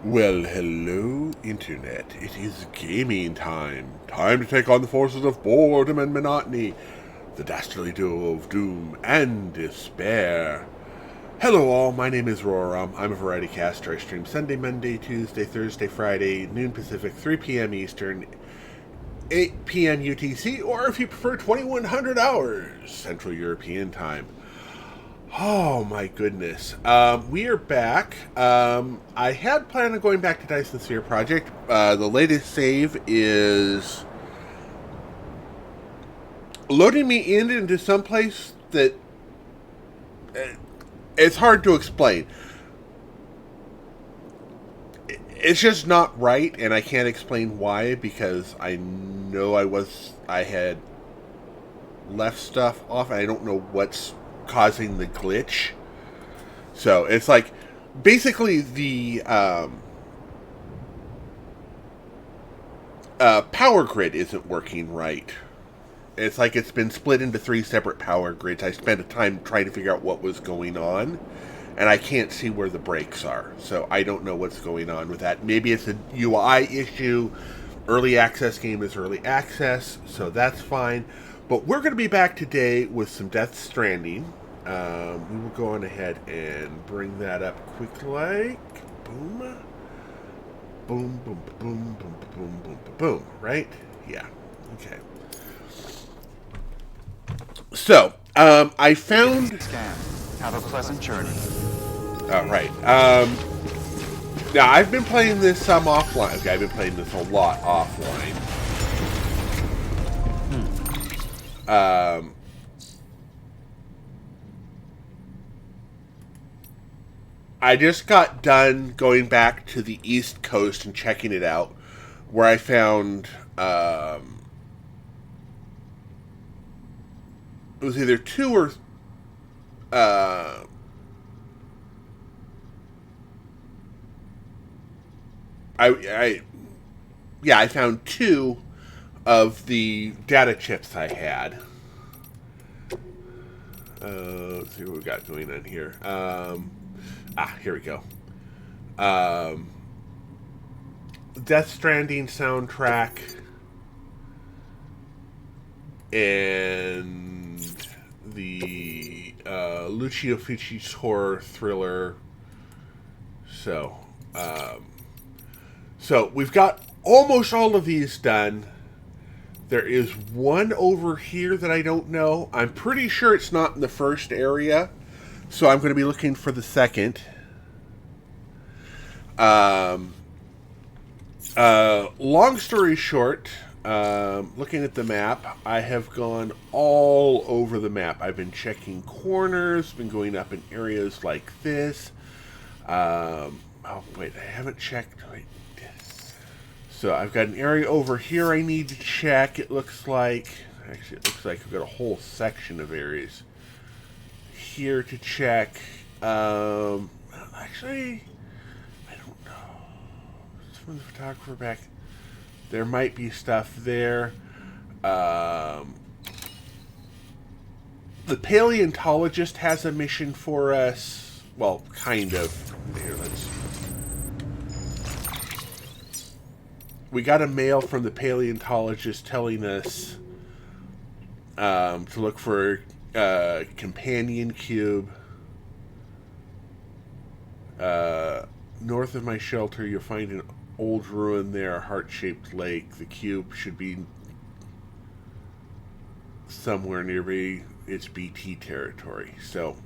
Well, hello, Internet. It is gaming time. Time to take on the forces of boredom and monotony, the dastardly duo of doom and despair. Hello, all. My name is Roram. I'm a variety caster. I stream Sunday, Monday, Tuesday, Thursday, Friday, noon Pacific, 3 p.m. Eastern, 8 p.m. UTC, or if you prefer, 2100 hours Central European Time. Oh my goodness. We are back. I had planned on going back to Dyson Sphere Project. The latest save is loading me into some place that it's hard to explain. It's just not right, and I can't explain why because I know I had left stuff off, and I don't know what's causing the glitch. So it's like basically the power grid isn't working right. It's like it's been split into three separate power grids. I spent a time trying to figure out what was going on, and I can't see where the breaks are. So I don't know what's going on with that. Maybe it's a UI issue. Early access game is early access, so that's fine. But we're going to be back today with some Death Stranding. We will go on ahead and bring that up quick like. Boom. Boom, boom, boom, boom, boom, boom, boom, boom. Right? Yeah. Okay. So, I found... Scan. Have a pleasant journey. Oh, right. Now, I've been playing this some offline. Okay, I've been playing this a lot offline. I just got done going back to the East Coast and checking it out, where I found it was either two or uh, I found two of the data chips I had. Let's see what we got going on here. Here we go. Death Stranding soundtrack and the Lucio Fucci's horror thriller. So we've got almost all of these done. There is one over here that I don't know. I'm pretty sure it's not in the first area, so I'm going to be looking for the second. Long story short, looking at the map, I have gone all over the map. I've been checking corners, been going up in areas like this. Oh, wait, I haven't checked. Wait. So I've got an area over here I need to check. It looks like... Actually, it looks like I've got a whole section of areas here to check. Actually, I don't know. It's from the photographer back. There might be stuff there. The paleontologist has a mission for us. Well, kind of. Here, let's... We got a mail from the paleontologist telling us to look for a companion cube. North of my shelter, you'll find an old ruin there, a heart-shaped lake. The cube should be somewhere nearby its BT territory. So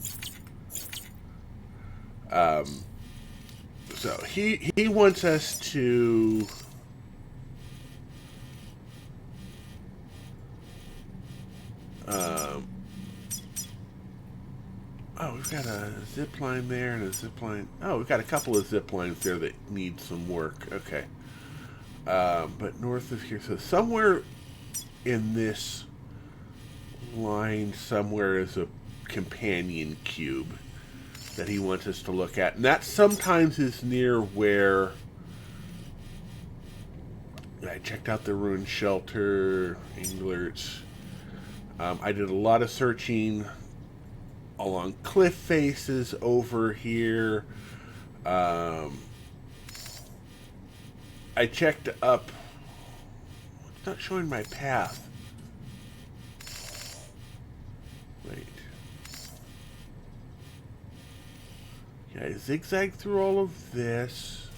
he wants us to... we've got a zip line there and a zip line. Oh, we've got a couple of zip lines there that need some work. Okay. But north of here, so somewhere in this line somewhere is a companion cube that he wants us to look at. And that sometimes is near where I checked out the ruined shelter, Englert's. I did a lot of searching along cliff faces over here. I checked up. It's not showing my path. Wait. Yeah, I zigzag through all of this.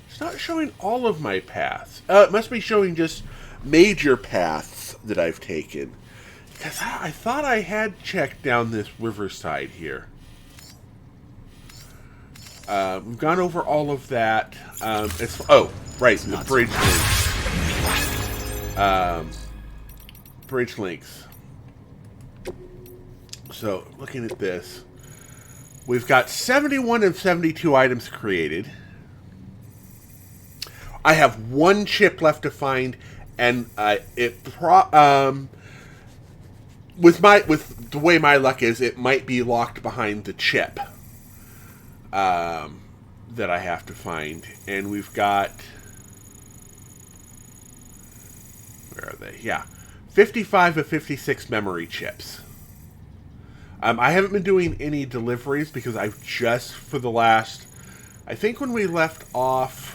It's not showing all of my paths. It must be showing just major paths that I've taken. Because I thought I had checked down this riverside here. We've gone over all of that. Oh, right, the bridge links. Bridge links. So, looking at this, we've got 71 of 72 items created. I have one chip left to find, and with the way my luck is, it might be locked behind the chip that I have to find. And we've got, where are they? Yeah, 55 of 56 memory chips. I haven't been doing any deliveries because I've just, for the last, I think when we left off,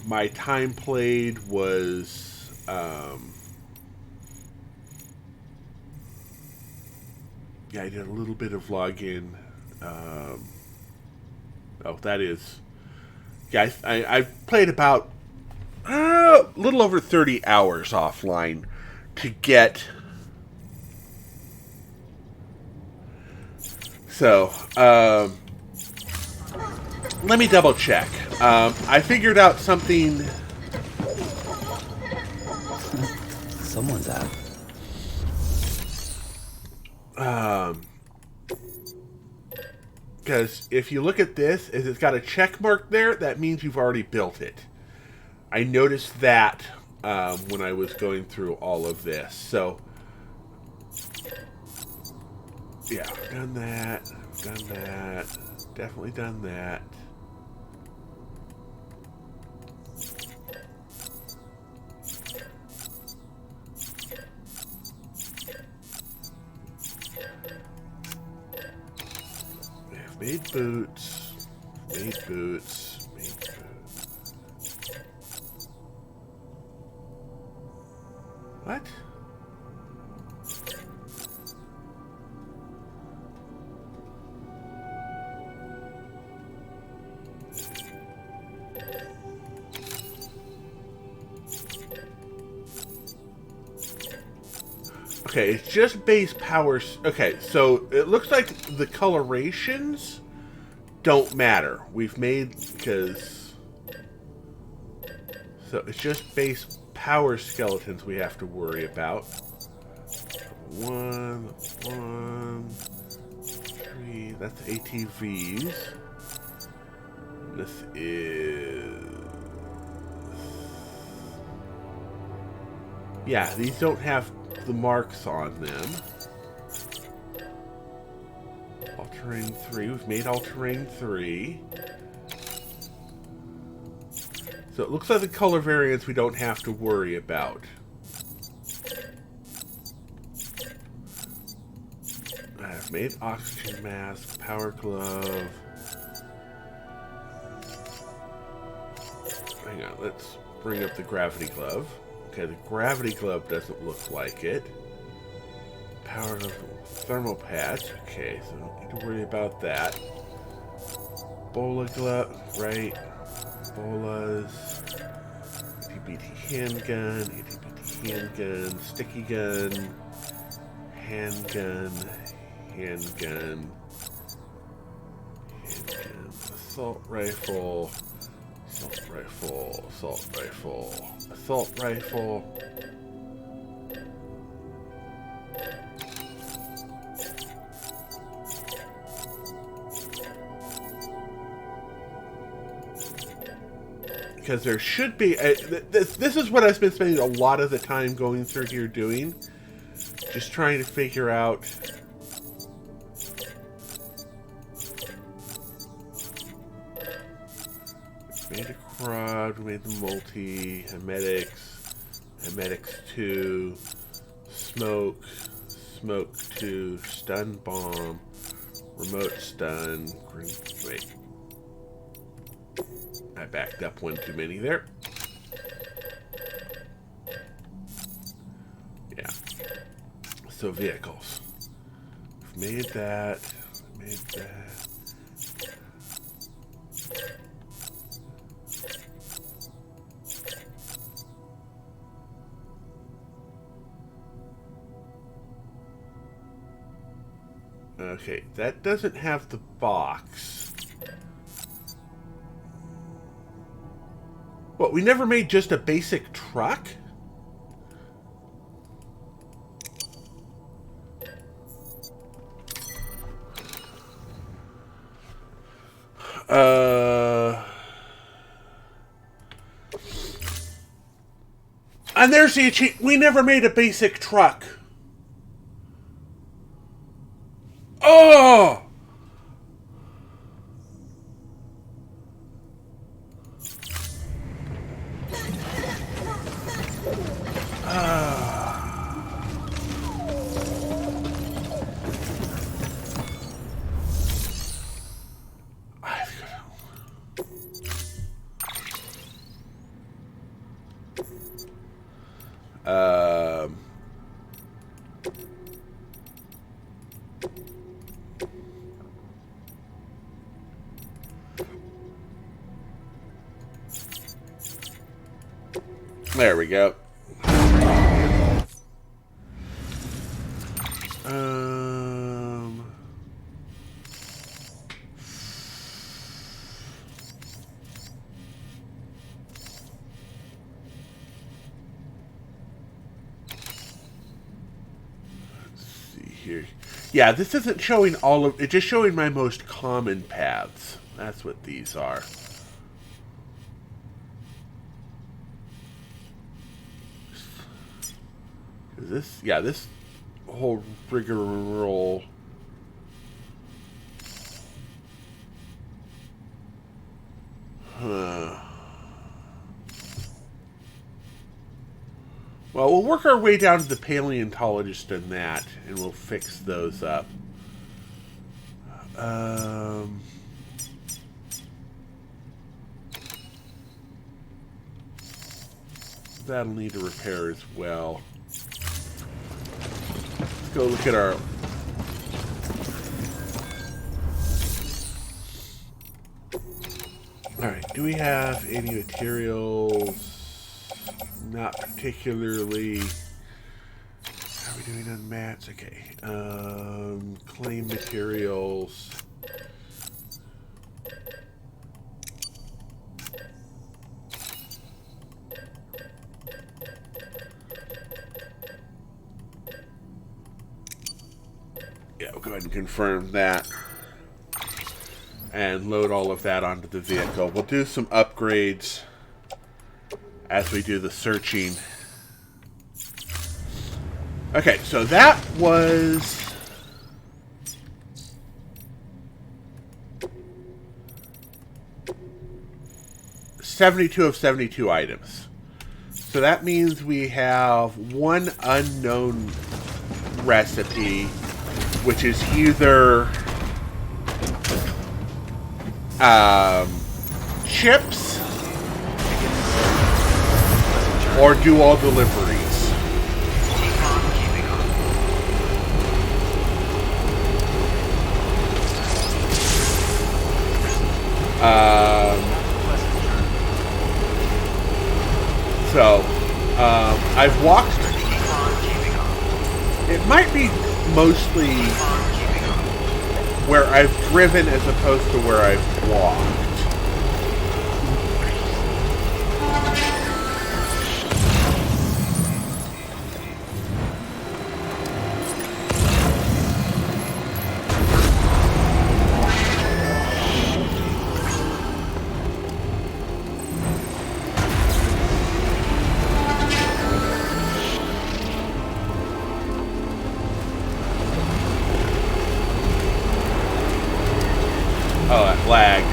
my time played was, yeah, I did a little bit of login. Oh, that is, yeah, I played about a little over 30 hours offline to get. So, let me double check. I figured out something. Someone's out. Because if you look at this, if it's got a check mark there, that means you've already built it. I noticed that when I was going through all of this. So, yeah, I've done that. Done that. Definitely done that. I've made boots. Made boots. Made boots. What? Okay, it's just base powers. Okay, so it looks like the colorations don't matter. We've made, because, so it's just base power skeletons we have to worry about. 1, 3, that's ATVs. This is, yeah, these don't have the marks on them. All-terrain 3. We've made all-terrain 3. So it looks like the color variants we don't have to worry about. I've made oxygen mask, power glove. Hang on, let's bring up the gravity glove. Okay, the gravity glove doesn't look like it. Power thermal patch. Okay, so don't need to worry about that. Bola glove, right? Bolas. Itty-bitty handgun. Itty-bitty handgun. Sticky gun. Handgun. Handgun. Handgun. Assault rifle. Assault rifle. Assault rifle. Assault rifle. Because there should be... this is what I've been spending a lot of the time going through here doing. Just trying to figure out... We made a crowd, we made the multi, Hemetics, Hemetics 2, Smoke, Smoke 2, Stun Bomb, Remote stun. Wait. I backed up one too many there. Yeah. So vehicles. We've made that. Made that. Okay, that doesn't have the box. What, we never made just a basic truck? And there's the achievement. We never made a basic truck. Oh! There we go. Let's see here. Yeah, this isn't showing all of... It's just showing my most common paths. That's what these are. This whole rigmarole. Well, we'll work our way down to the paleontologist and that, and we'll fix those up. That'll need a repair as well. Let's go look at our... Alright, do we have any materials? Not particularly. How are we doing on mats? Okay. Claim materials. Yeah, we'll go ahead and confirm that. And load all of that onto the vehicle. We'll do some upgrades as we do the searching. Okay, so that was... $72 of 72 items. So that means we have one unknown recipe, which is either chips or do all deliveries. I've walked. It might be mostly where I've driven as opposed to where I've walked. Oh, that lag.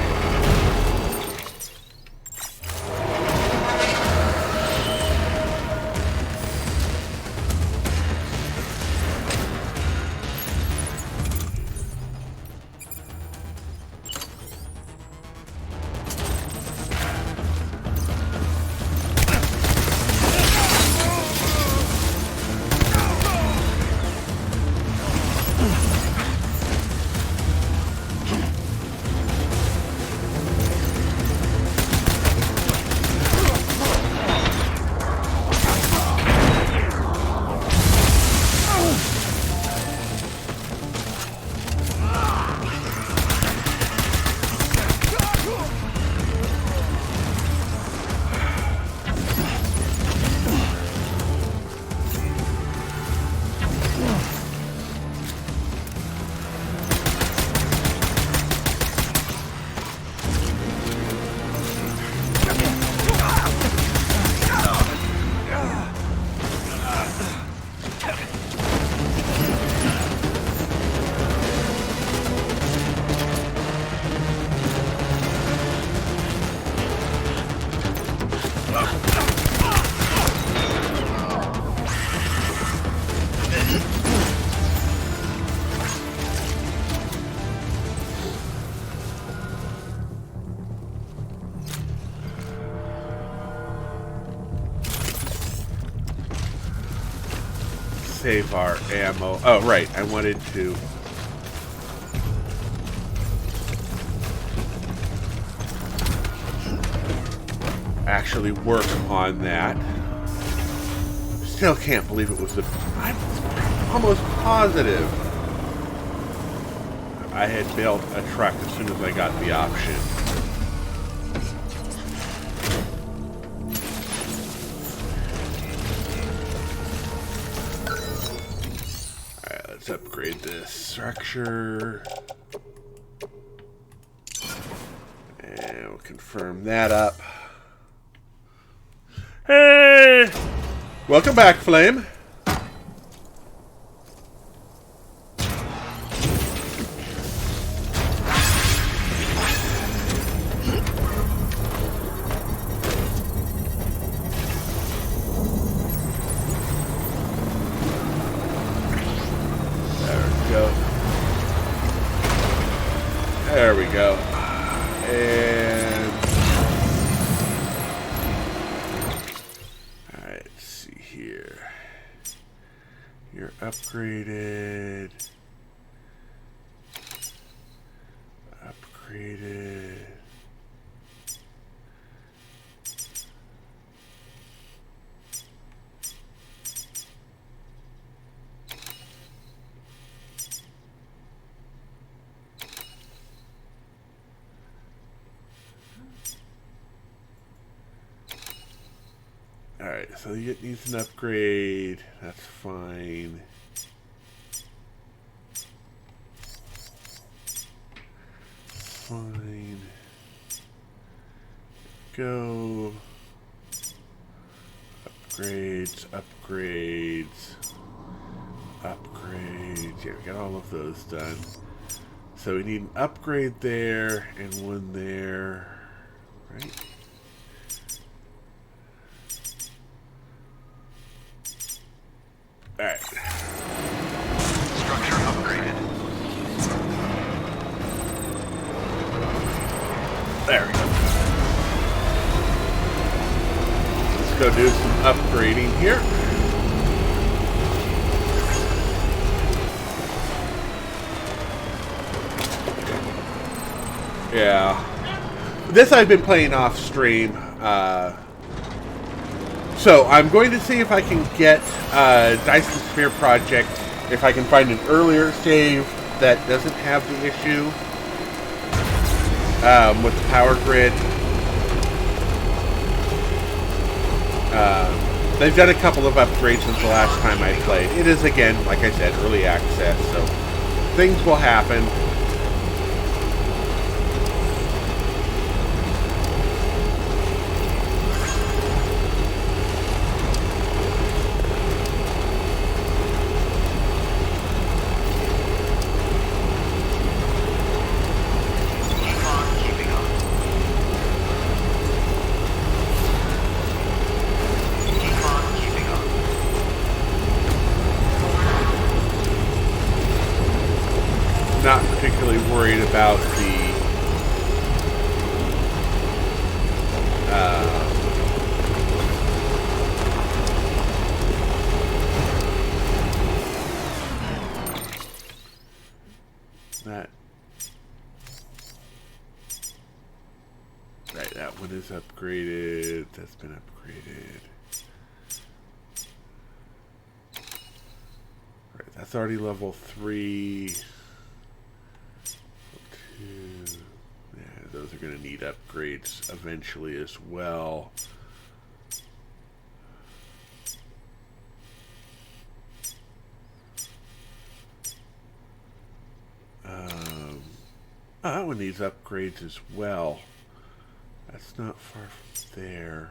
save our ammo. Oh, right. I wanted to... actually work on that. Still can't believe it was the... I'm almost positive I had built a truck as soon as I got the option. Alright, let's upgrade this structure. And we'll confirm that up. Hey! Welcome back, Flame. There we go. And alright, let's see here. You're upgraded. Upgraded. Alright, so it needs an upgrade. That's fine. Fine. Go. Upgrades, upgrades, upgrades. Yeah, we got all of those done. So we need an upgrade there and one there, right? Alright. Structure upgraded. There we go. Let's go do some upgrading here. Yeah. This I've been playing off stream. So I'm going to see if I can get Dyson Sphere Project, if I can find an earlier save that doesn't have the issue with the power grid. They've done a couple of upgrades since the last time I played. It is, again, like I said, early access, so things will happen. Not particularly worried about the that right, that one is upgraded. That's been upgraded. Right, that's already level 3. Yeah, those are going to need upgrades eventually as well. Oh, that one needs upgrades as well. That's not far from there.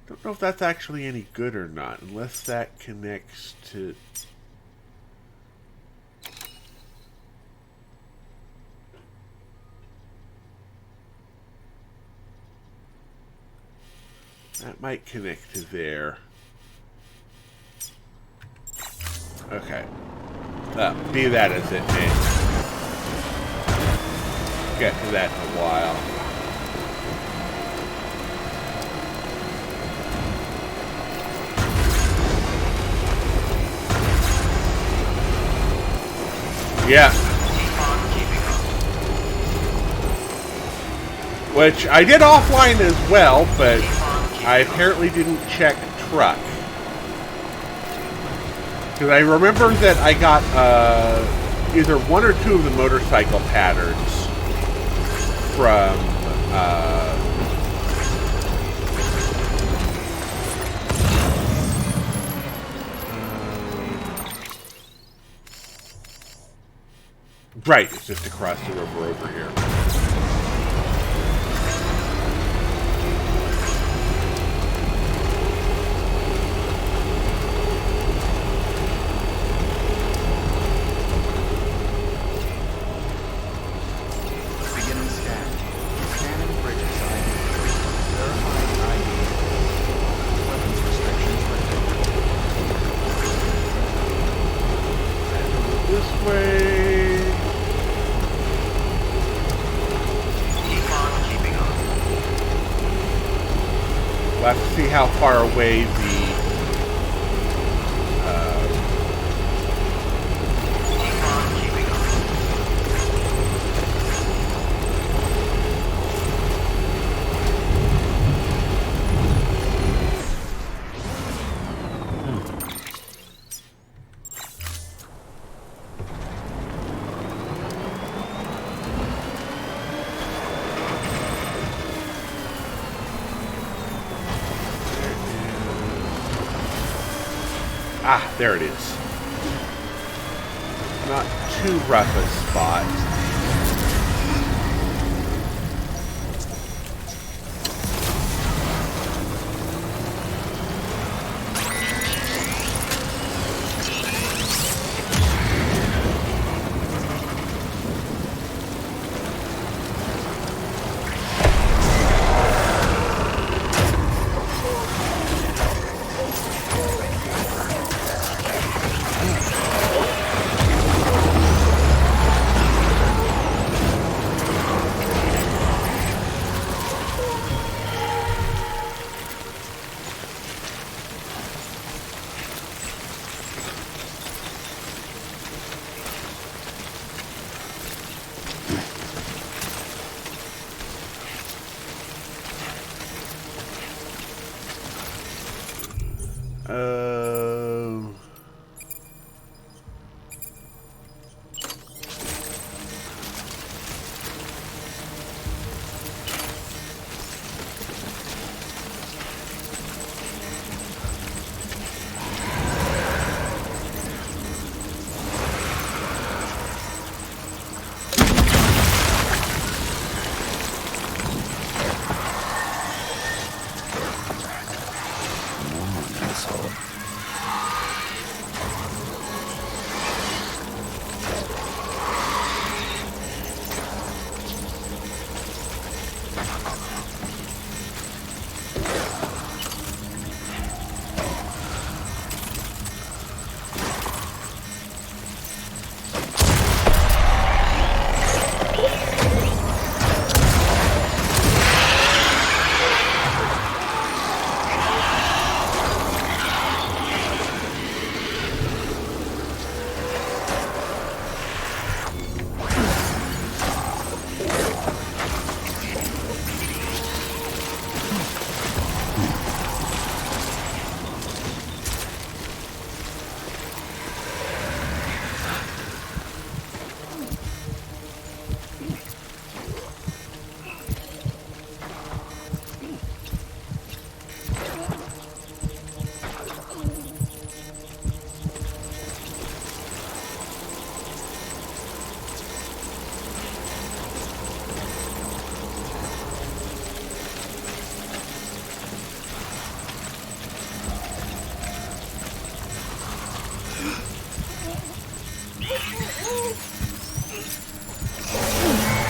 Don't know if that's actually any good or not, unless that connects to... That might connect to there. Okay. Be that as it may. Get to that in a while. Yeah. Which I did offline as well, but I apparently didn't check truck. Because I remember that I got either one or two of the motorcycle patterns from right, it's just across the river over here. Beginning scan. Scanning bridges ID. Verifying ID. Weapons restrictions lifted. This way. We'll have to see how far away the there it is. Not too rough a spot.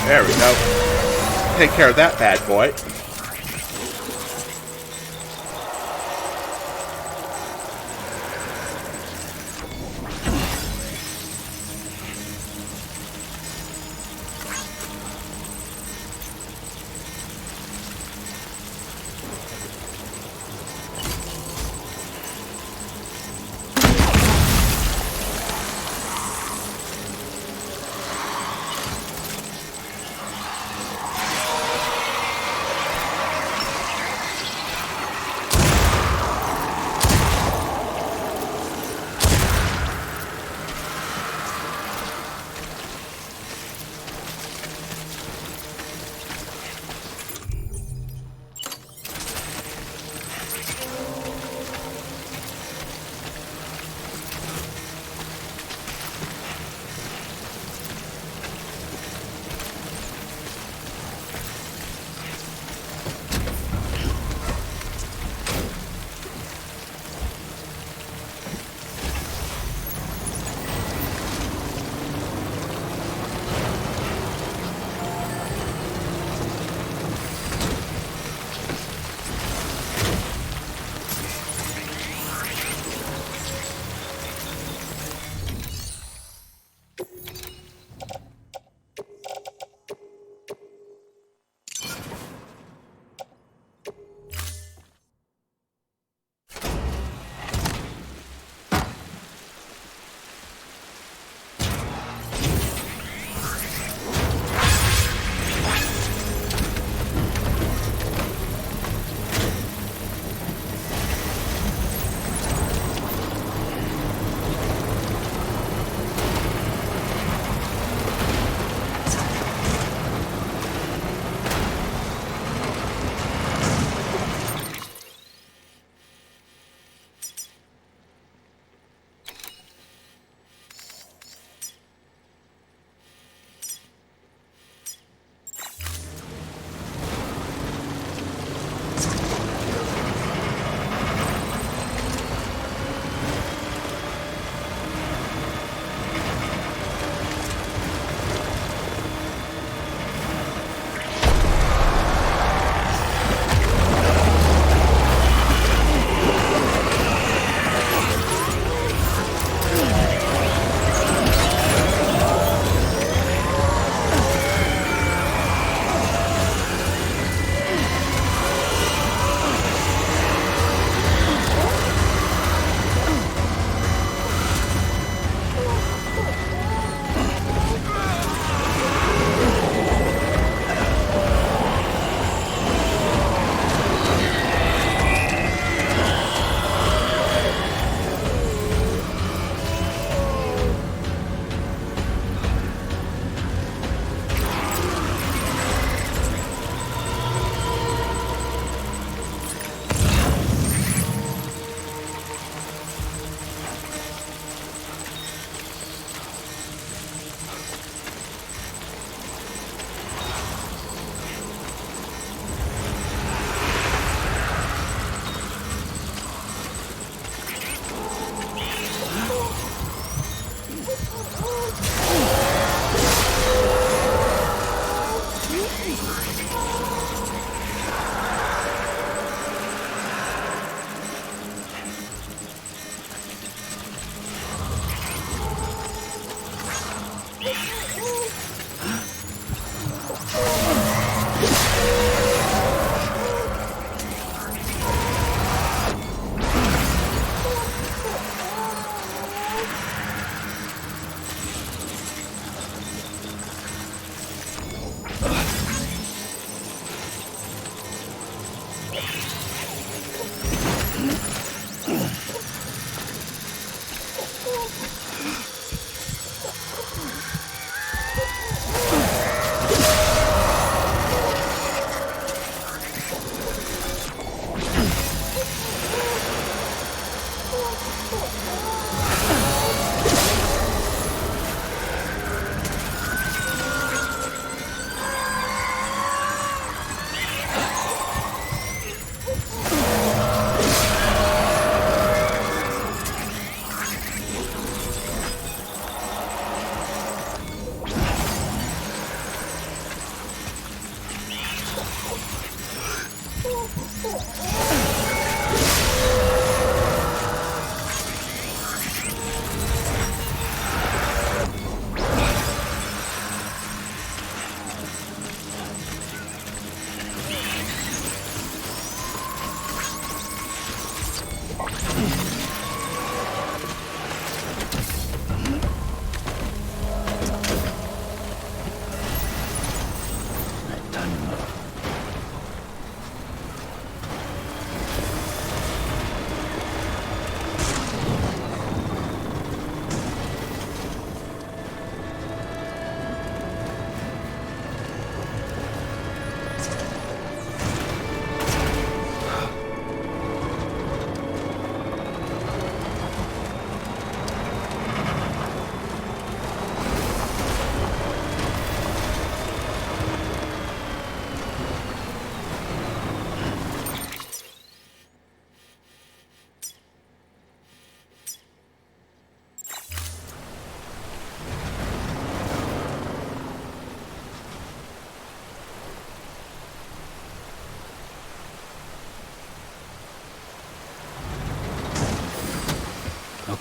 There we go. Take care of that bad boy.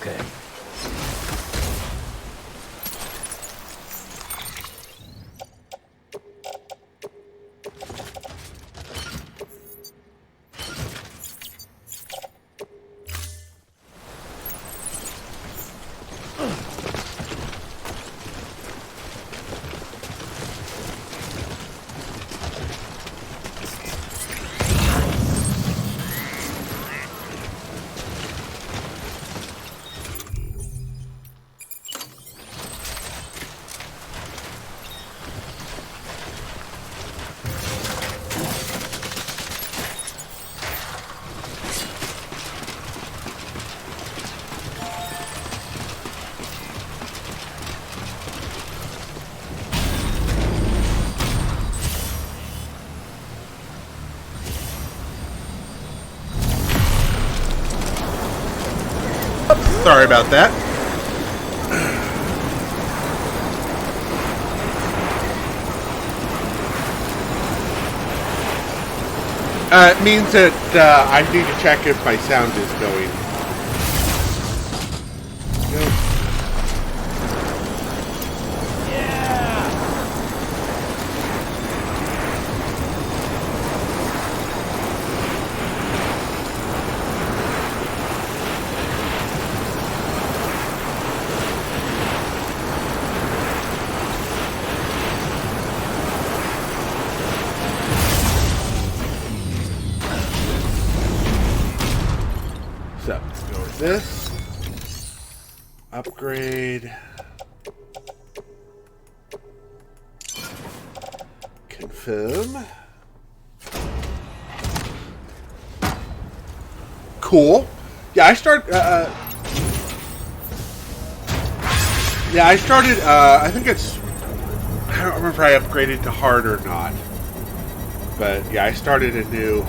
Okay. Sorry about that. It means that I need to check if my sound is going. Nope. So, let's go with this. Upgrade. Confirm. Cool. Yeah, I started. I think it's. I don't remember if I upgraded to hard or not. But yeah, I started a new.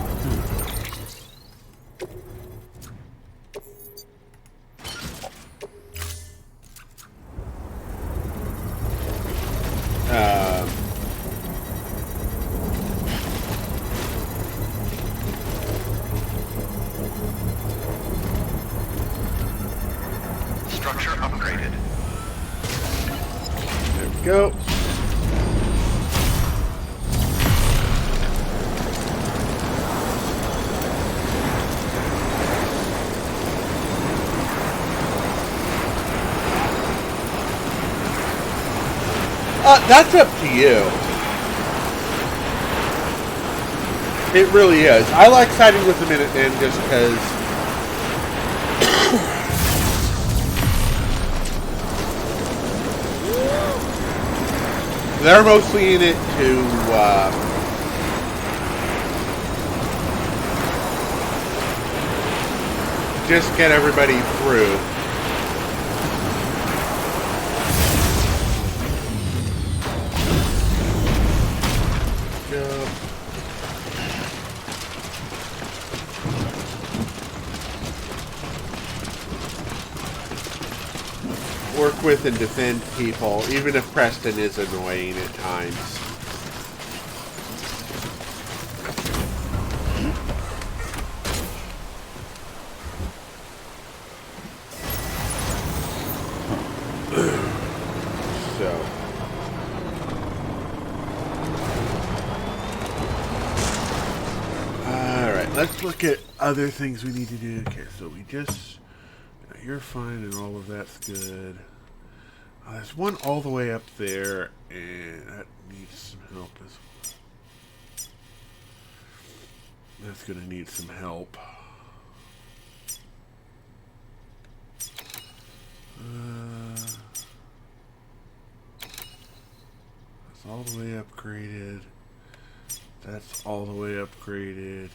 Structure upgraded. There we go. That's up to you. It really is. I like siding with the Minutemen just because they're mostly in it to just get everybody through. Work with and defend people, even if Preston is annoying at times. So. Alright, let's look at other things we need to do. Okay, so we just... You're fine and all of that's good. There's one all the way up there, and that needs some help as well. That's going to need some help. That's all the way upgraded. That's all the way upgraded.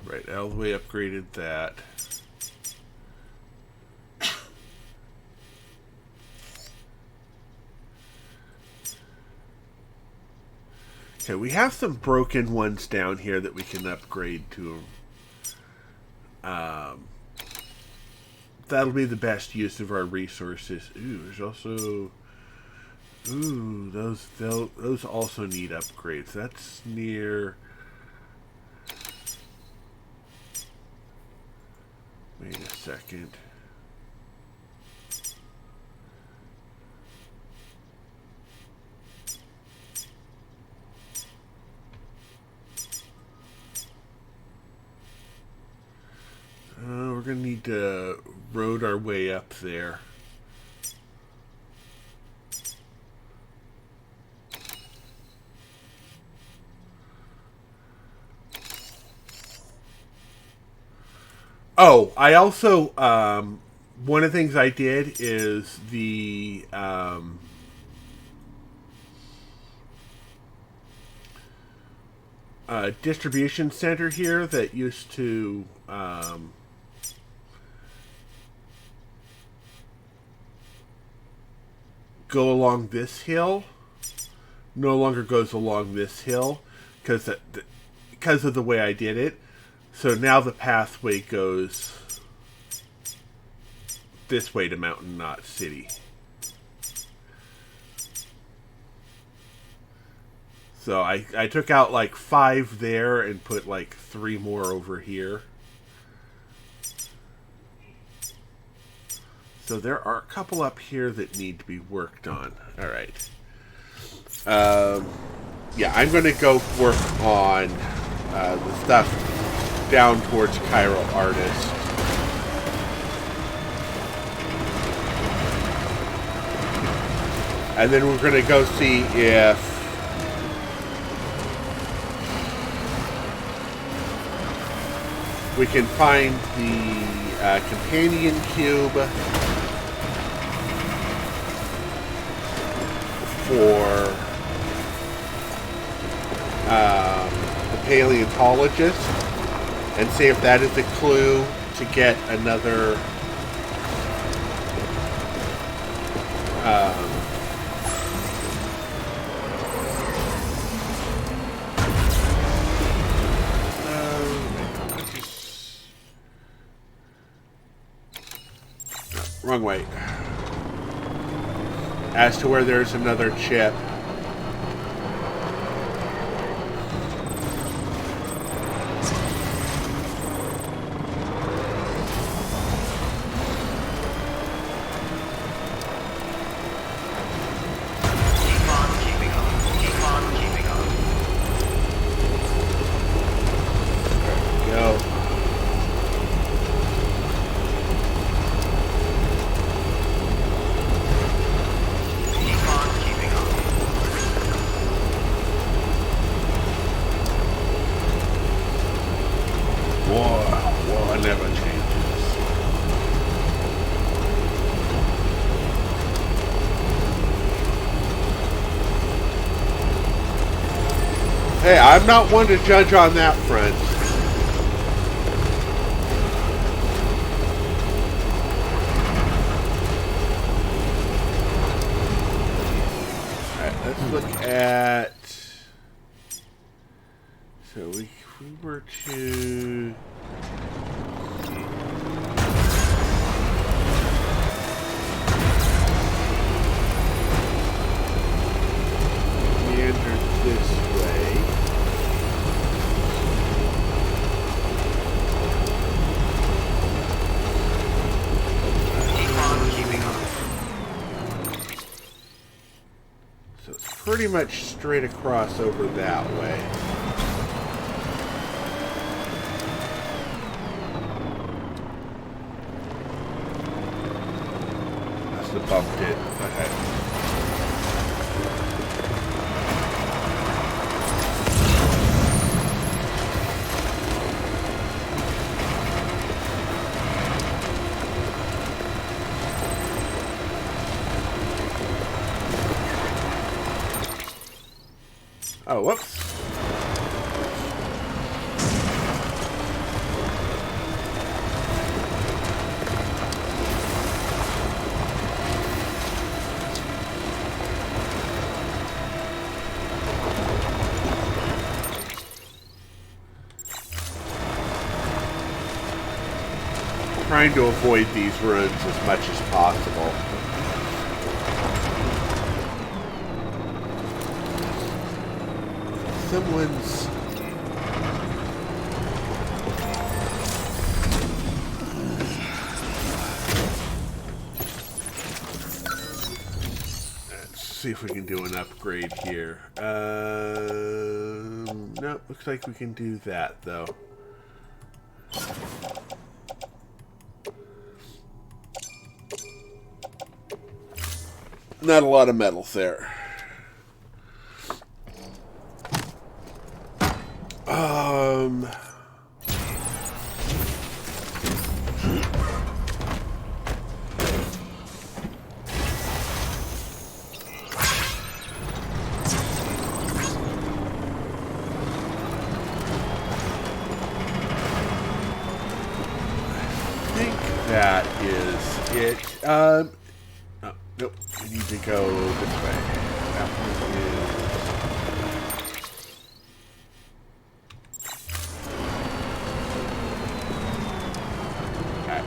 Right, all the way upgraded that. Okay, we have some broken ones down here that we can upgrade to them. That'll be the best use of our resources. Ooh, there's also... Ooh, those also need upgrades. That's near... second. We're going to need to road our way up there. Oh, I also, one of the things I did is the, distribution center here that used to, go along this hill no longer goes along this hill because of the way I did it. So now the pathway goes this way to Mountain Knot City. So I took out like 5 there and put like 3 more over here. So there are a couple up here that need to be worked on. All right. Yeah, I'm going to go work on the stuff down towards Chiral Artist. And then we're going to go see if we can find the companion cube for the paleontologist and see if that is a clue to get another wrong way. As to where there's another chip. Hey, I'm not one to judge on that front. Alright, let's look at... So we were to... meander this way. Pretty much straight across over that way. Must have bumped it. Okay. Oh, whoops. Trying to avoid these ruins as much as possible. Someone's... see if we can do an upgrade here. No, looks like we can do that, though. Not a lot of metals there. That is it. Oh, nope. We need to go this way. That one is... Okay.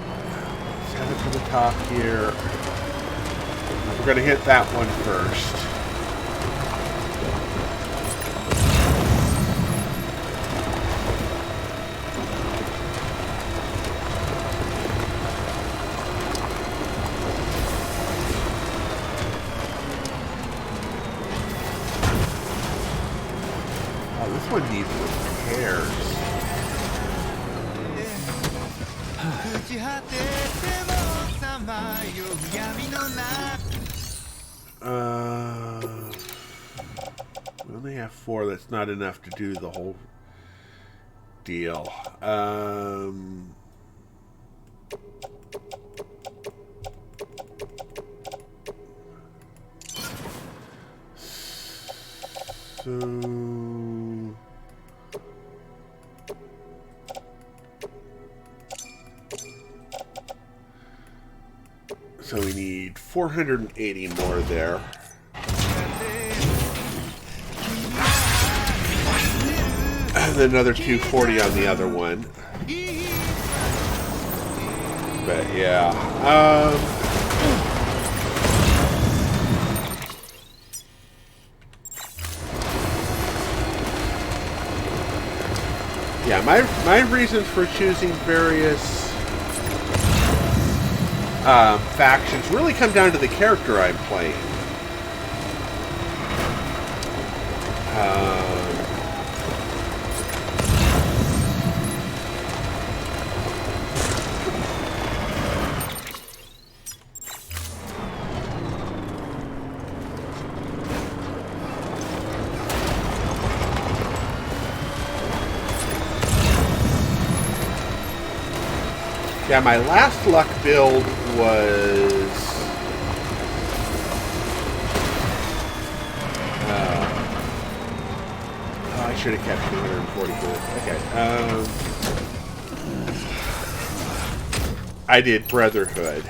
Let's head up to the top here. We're going to hit that one first. This one needs repairs. We only have 4. That's not enough to do the whole deal. So we need 480 more there. And then another 240 on the other one. But yeah. Yeah, my reasons for choosing various factions really come down to the character I'm playing. Yeah, my last luck build was... oh, I should have kept 244. Okay. I did Brotherhood.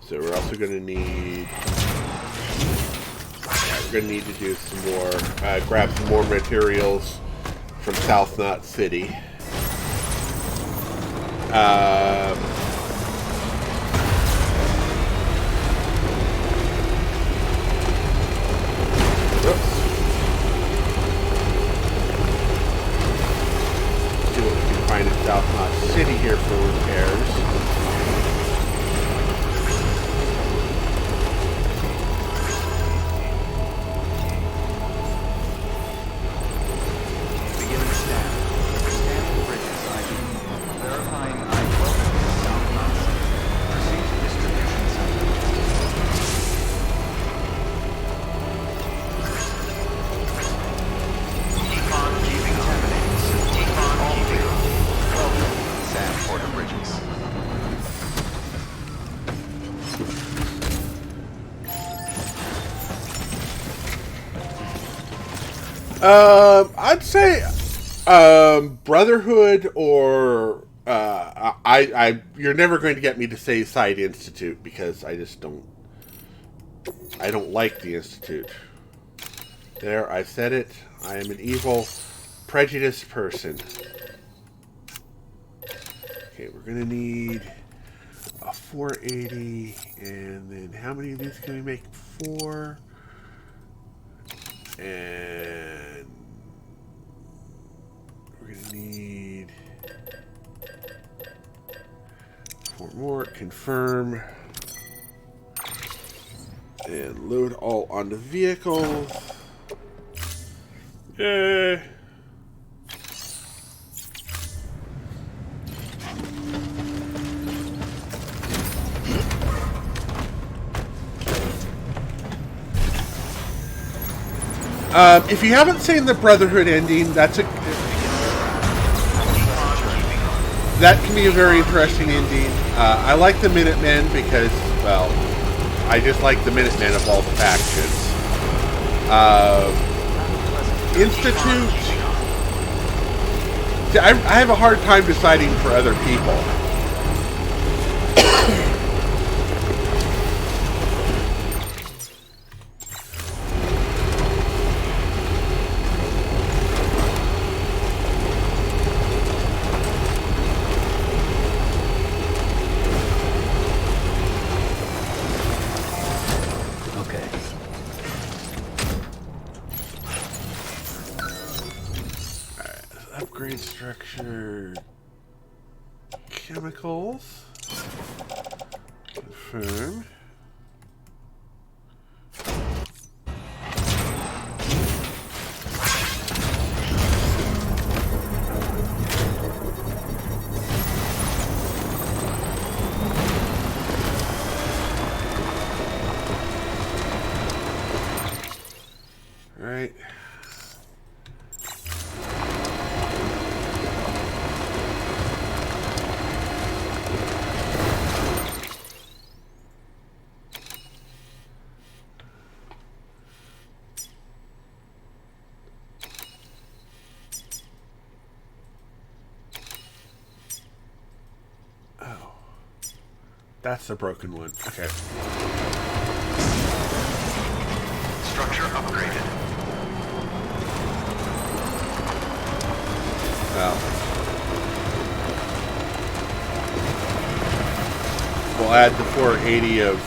So we're also going to need... we're going to need to do some more... grab some more materials from South Knot City. Oops. See what we can find in South Knot City here for repairs. I'd say Brotherhood or you're never going to get me to say Side Institute because I just don't like the Institute. There, I said it. I am an evil, prejudiced person. Okay, we're gonna need a 480, and then how many of these can we make? 4. And we're going to need 4 more. Confirm. And load all onto vehicles. Yay! If you haven't seen the Brotherhood ending, that can be a very interesting ending. I like the Minutemen because, well, I just like the Minutemen of all the factions. Institute, I have a hard time deciding for other people. Upgrade structure. Chemicals. Confirm. All right. That's the broken one. Okay. Structure upgraded. Well, we'll add the 480 of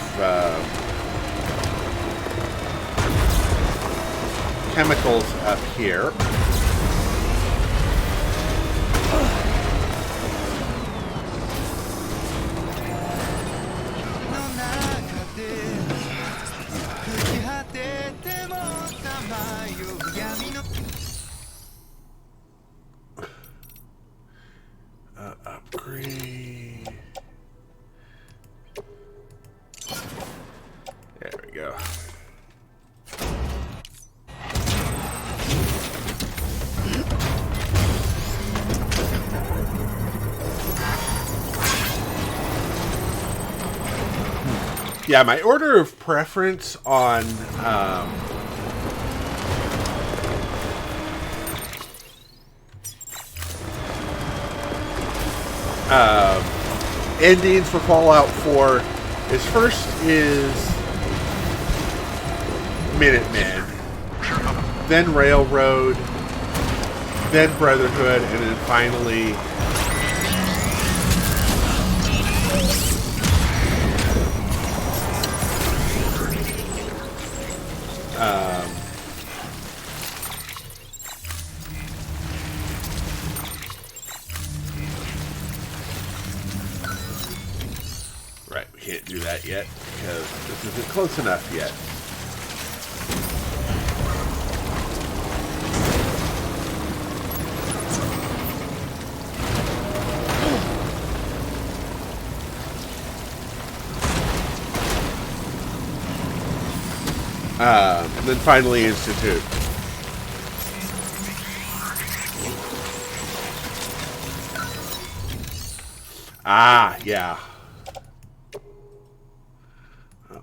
chemicals up here. Upgrade. There we go. Yeah, my order of preference on endings for Fallout 4 is first is Minutemen, then Railroad, then Brotherhood, and then finally right, we can't do that yet because this isn't close enough yet. And then finally Institute. Ah, yeah. Oh.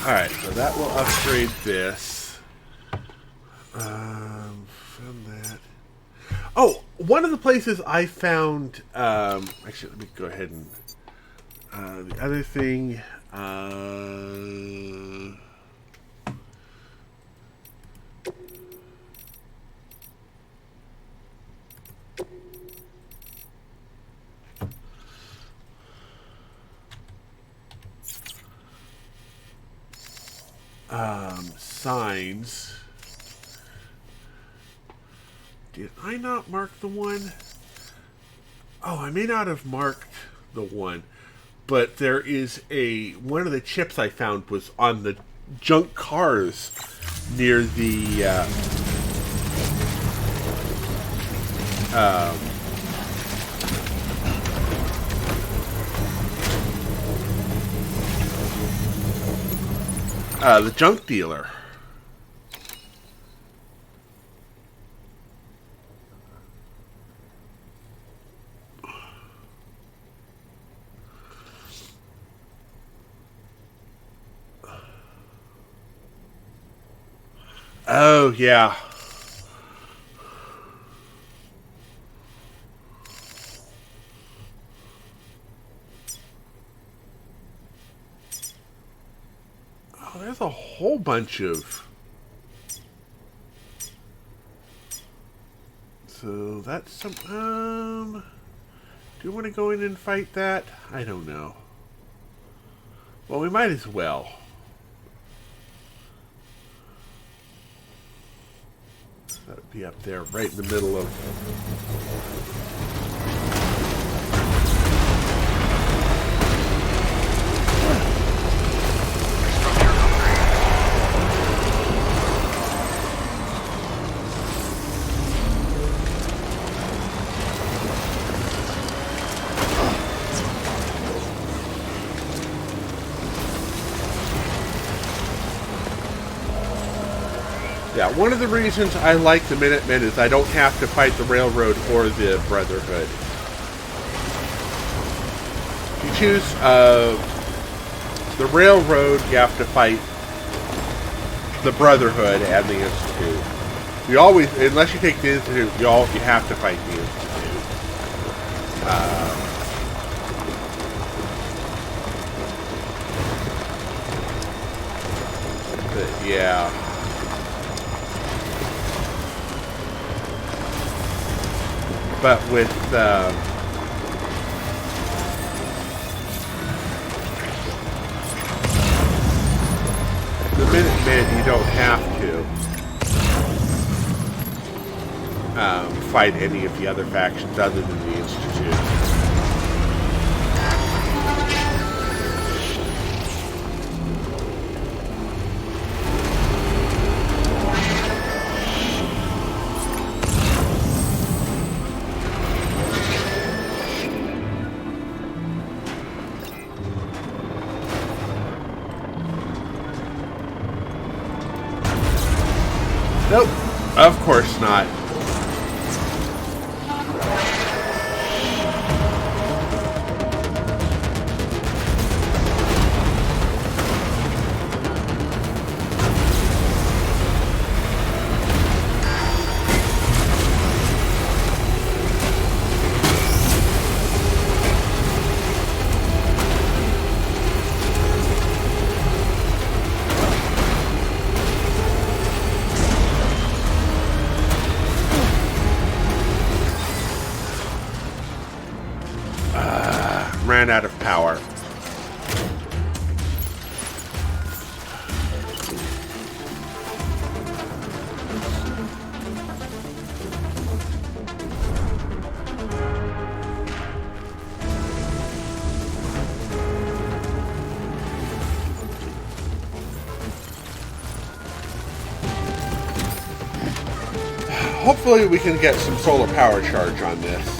Alright, so that will upgrade this. Found that. Oh, one of the places I found, actually, let me go ahead and, the other thing, signs. Did I not mark the one? Oh, I may not have marked the one, but there is one of the chips I found was on the junk cars near the the junk dealer. Oh, yeah. Oh, there's a whole bunch of... So that's some... do you want to go in and fight that? I don't know. Well, we might as well. That would be up there, right in the middle of... Yeah, one of the reasons I like the Minutemen is I don't have to fight the Railroad or the Brotherhood. If you choose the Railroad, you have to fight the Brotherhood and the Institute. You always, unless you take the Institute, you have to fight the Institute. But yeah. But with the Minutemen, you don't have to fight any of the other factions other than the Institute. Nope, of course not. Ran out of power. Hopefully we can get some solar power charge on this.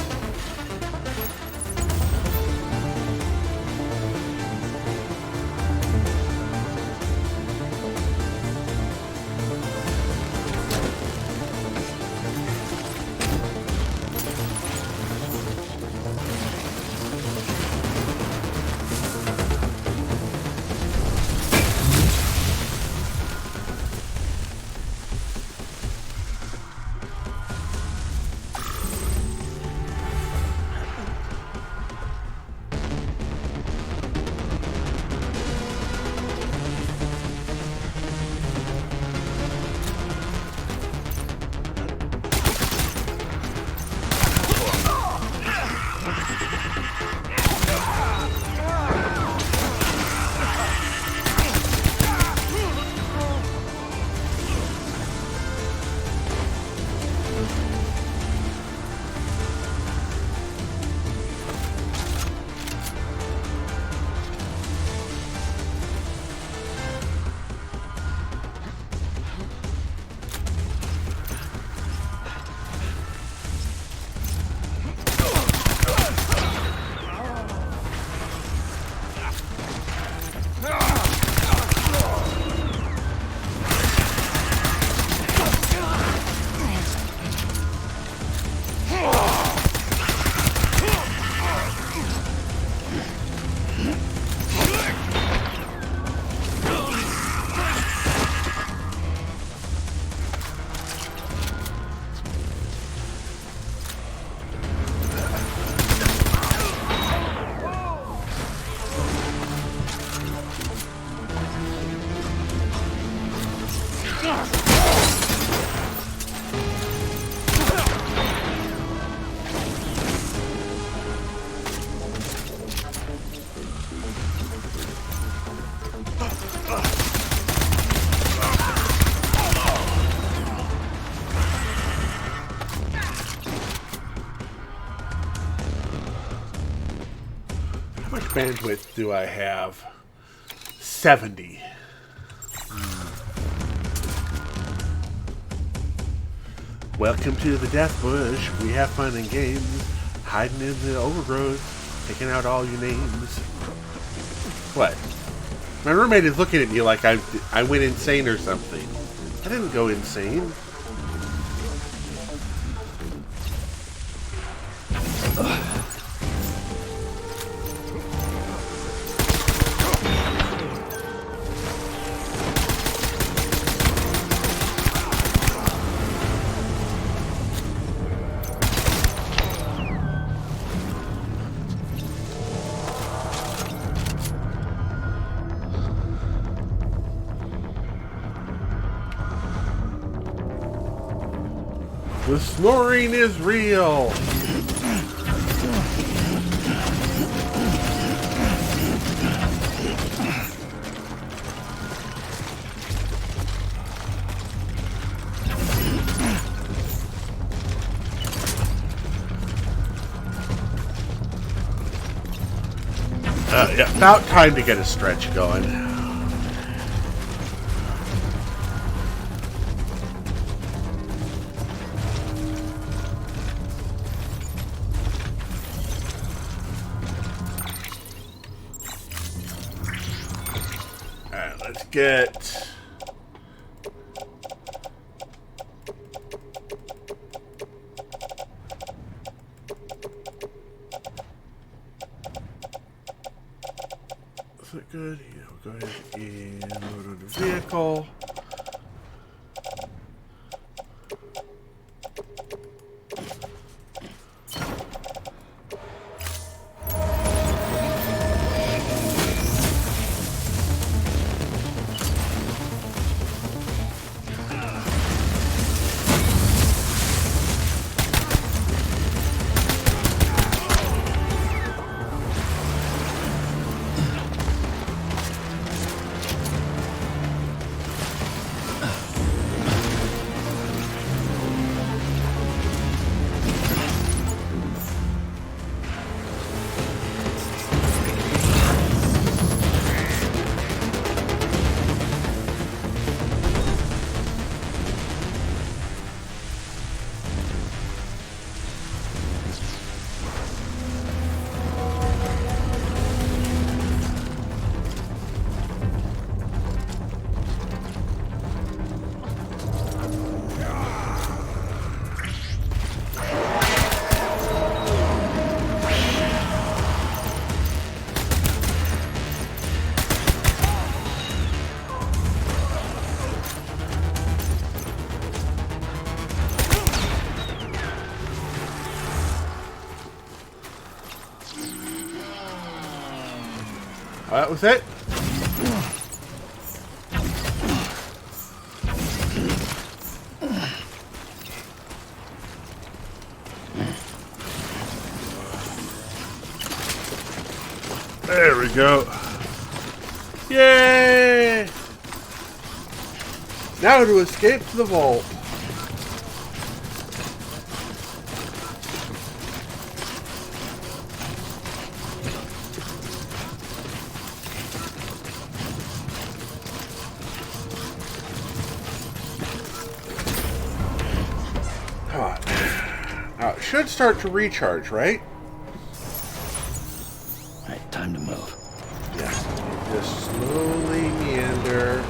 much bandwidth do I have? 70. Welcome to the Death Bush. We have fun and games, hiding in the overgrowth, picking out all your names. What? My roommate is looking at me like I went insane or something. I didn't go insane. The snoring is real. Yeah, about time to get a stretch going. Alright, let's get... Is that good? Yeah, we'll go ahead and load on the vehicle. That was it. There we go. Yay! Now to escape to the vault. Now it should start to recharge, right? Alright, time to move. Yeah. Just slowly meander.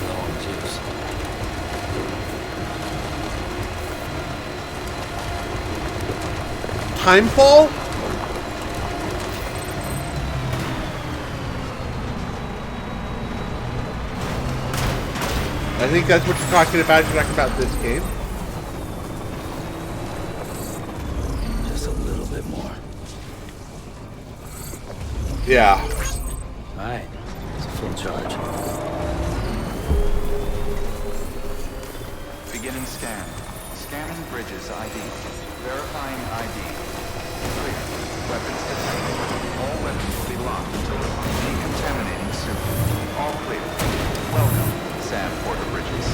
Long juice. Timefall? I think that's what you're talking about. You're talking about this game. Just a little bit more. Yeah. Alright, it's a full charge. Beginning scan. Scanning bridges ID. Verifying ID. Clear. Weapons detected. All weapons will be locked until decontaminating soon. All clear. Welcome, Sam Porter Bridges.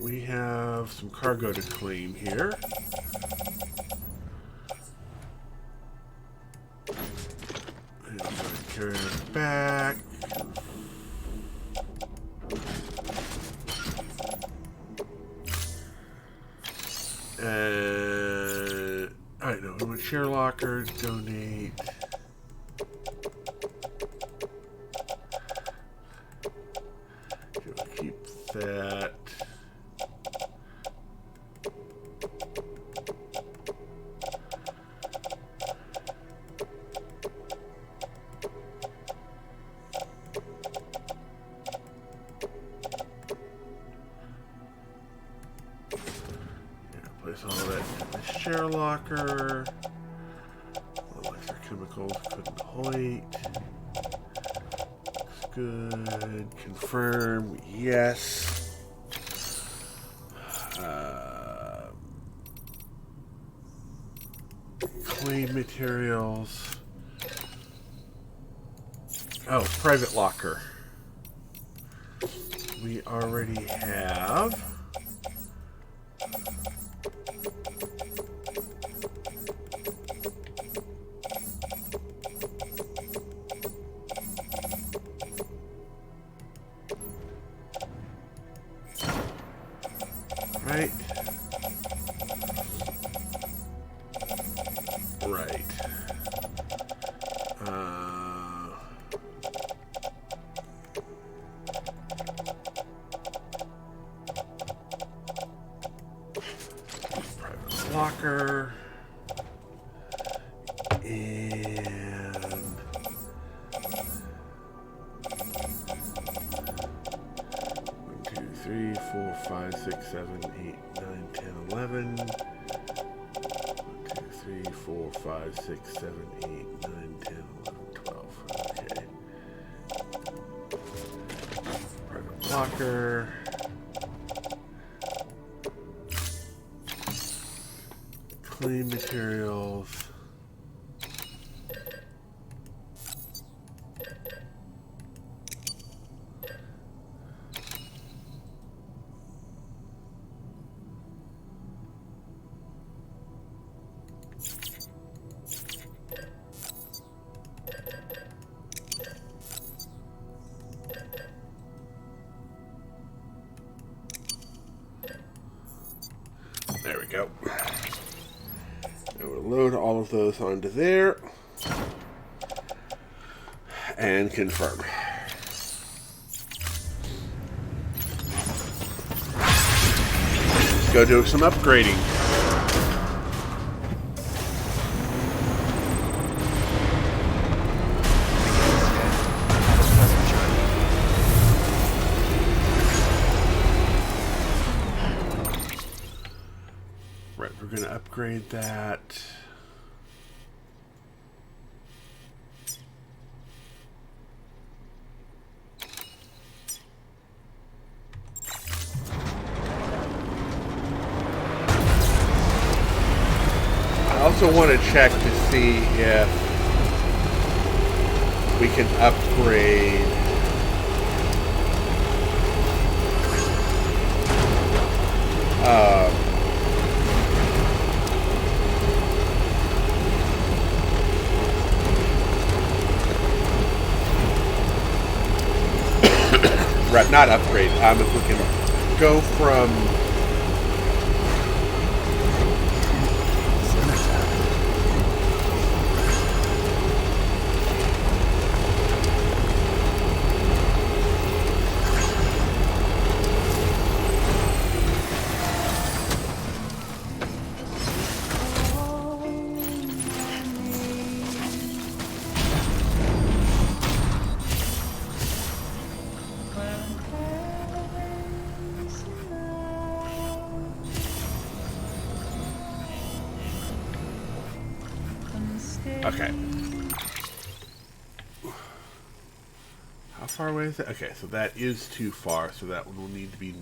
we have some cargo to claim here. And carry it back. Alright, no, we want share locker, donate. Keep that. Place all that in the share locker. Electrochemicals couldn't wait. Looks good. Confirm. Yes. Claim materials. Oh, private locker. We already have. Right. Right. Private locker. And 3, 4, 5, 6, 7, 8, 9, 10, 11. 1, 2, 3, 4, 5, 6, 7, 8, 9, 10, 11, 12. Okay. Private locker. Clean materials. There we go. And we'll load all of those onto there and confirm. Let's go do some upgrading. Right, we're going to upgrade that. I also want to check to see if we can upgrade right, not upgrade. If we can go from okay. How far away is it? Okay, so that is too far, so that one will need to be...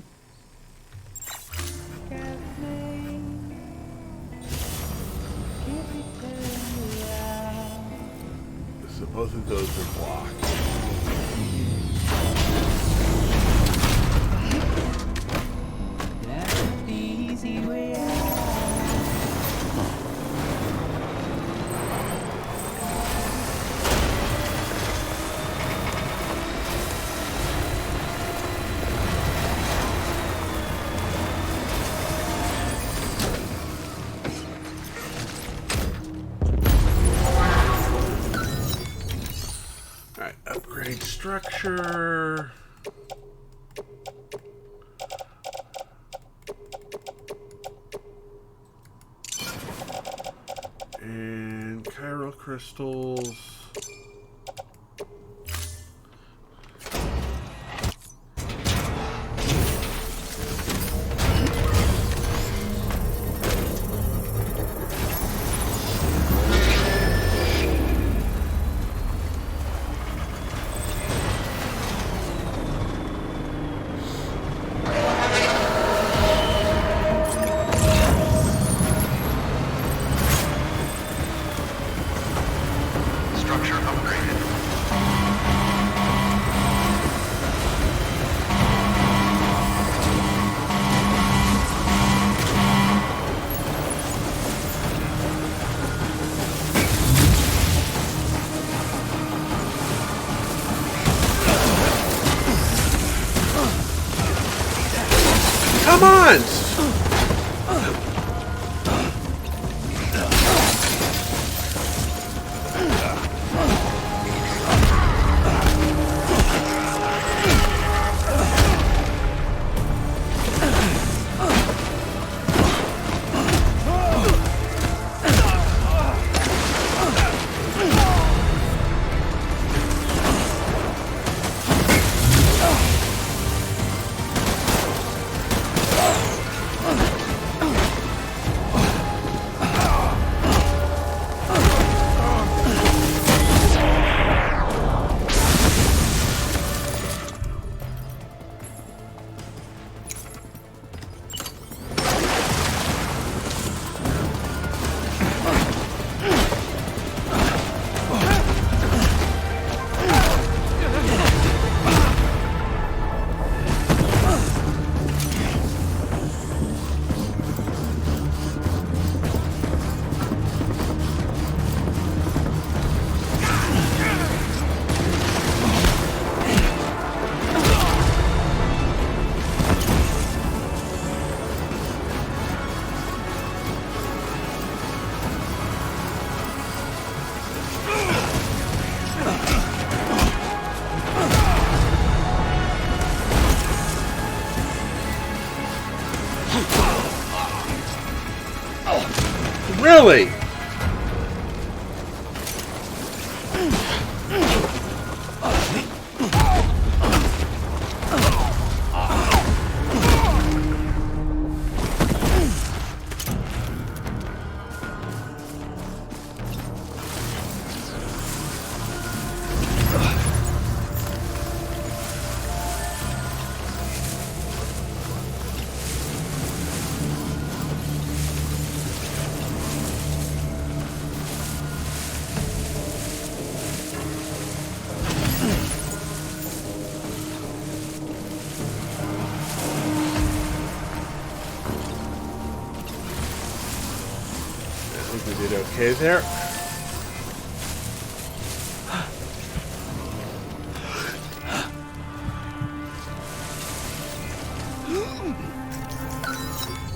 So both of those are blocked. Upgrade structure. And chiral crystals. Structure upgraded. Come on! Really? I think we did okay there.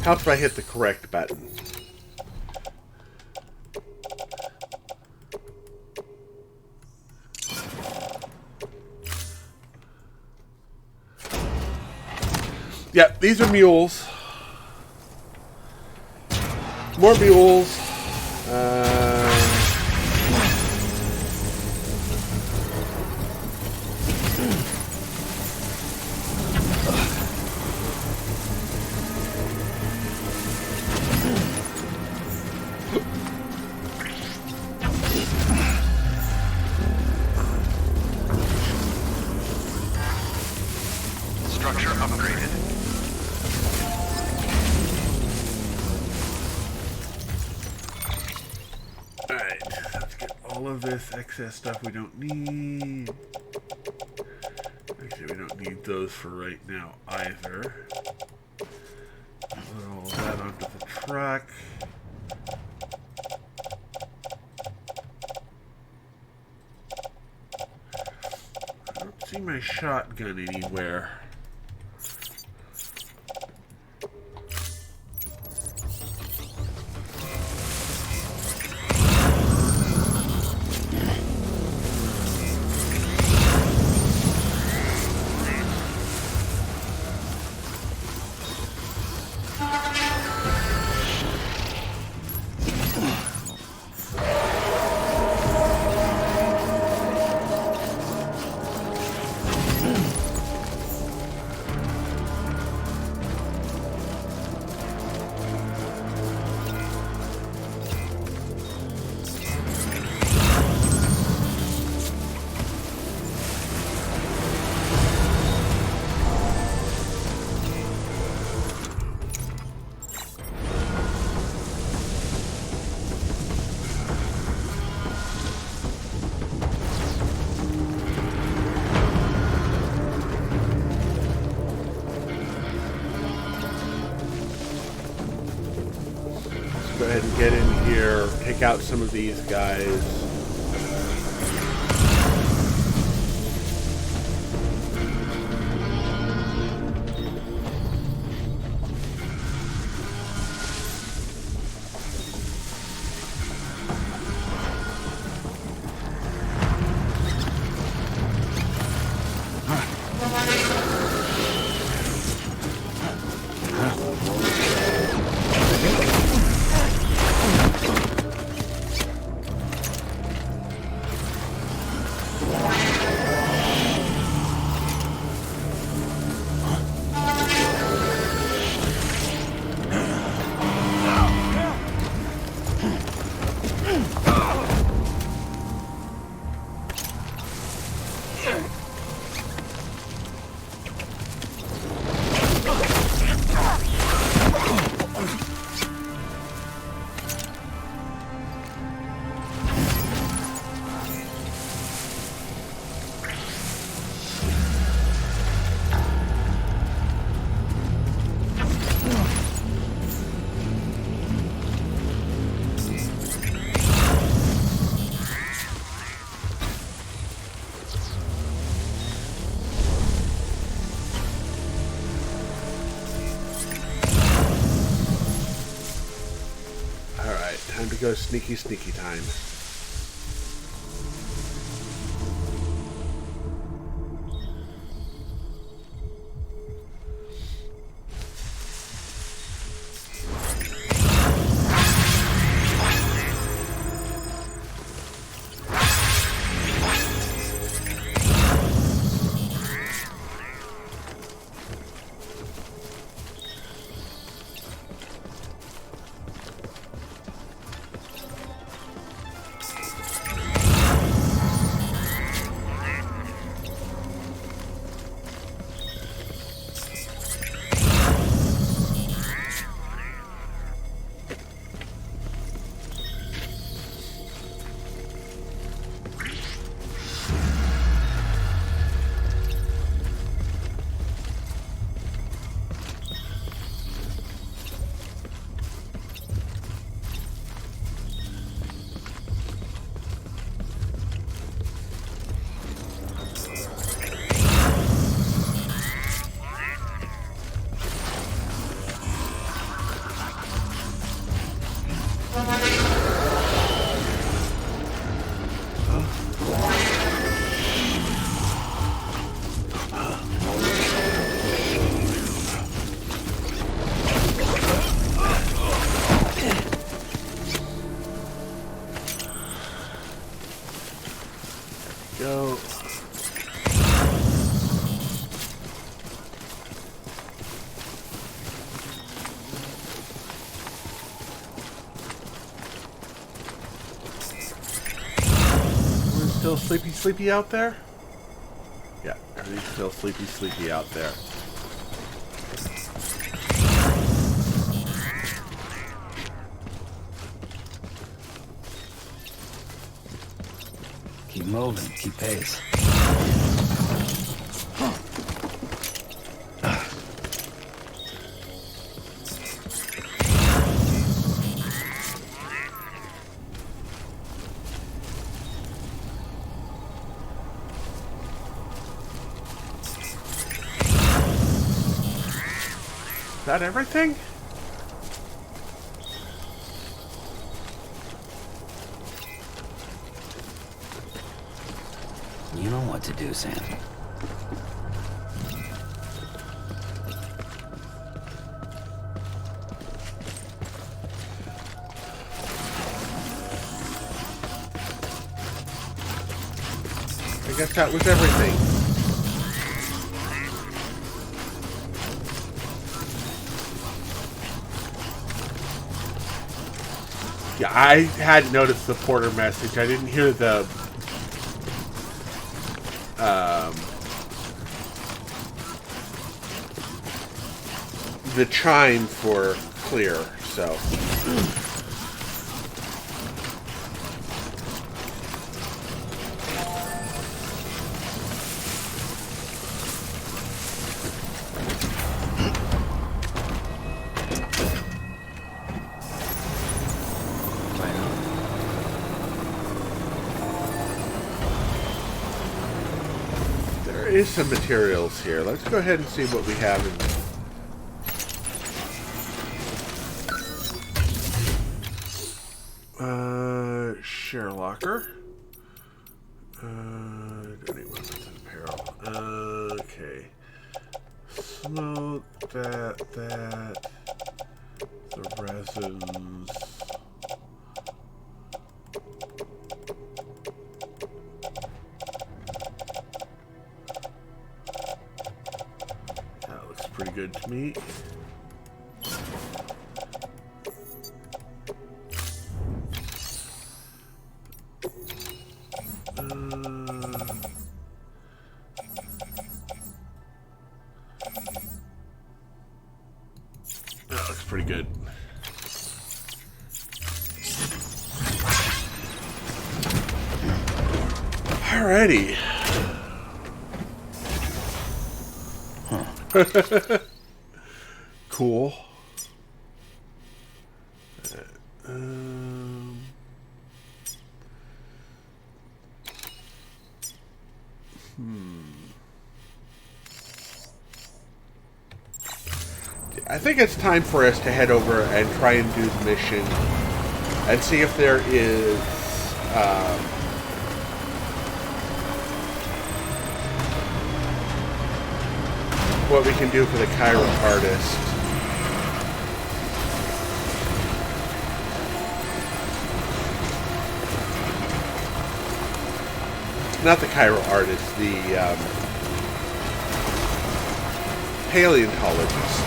Helps if I hit the correct button. Yep, these are mules. More mules. Structure upgraded. Alright, let's get all of this excess stuff we don't need. Actually, we don't need those for right now either. Put all that onto the truck. I don't see my shotgun anywhere. here, take out some of these guys. Time to go sneaky time. Go. We're still sleepy out there? Yeah, everything's still sleepy out there. Keep moving, keep pace. Is that everything? You know what to do, Sam. I guess that was everything. Yeah, I hadn't noticed the Porter message. I didn't hear the chime for clear, so. Plan is some materials here. Let's go ahead and see what we have in share locker. Any weapons and apparel. Okay. Smoke, that. The resins. That looks pretty good to me. That looks pretty good. Alrighty. Cool. I think it's time for us to head over and try and do the mission and see if there is what we can do for the Cairo artist. Not the Cairo artist, the paleontologist.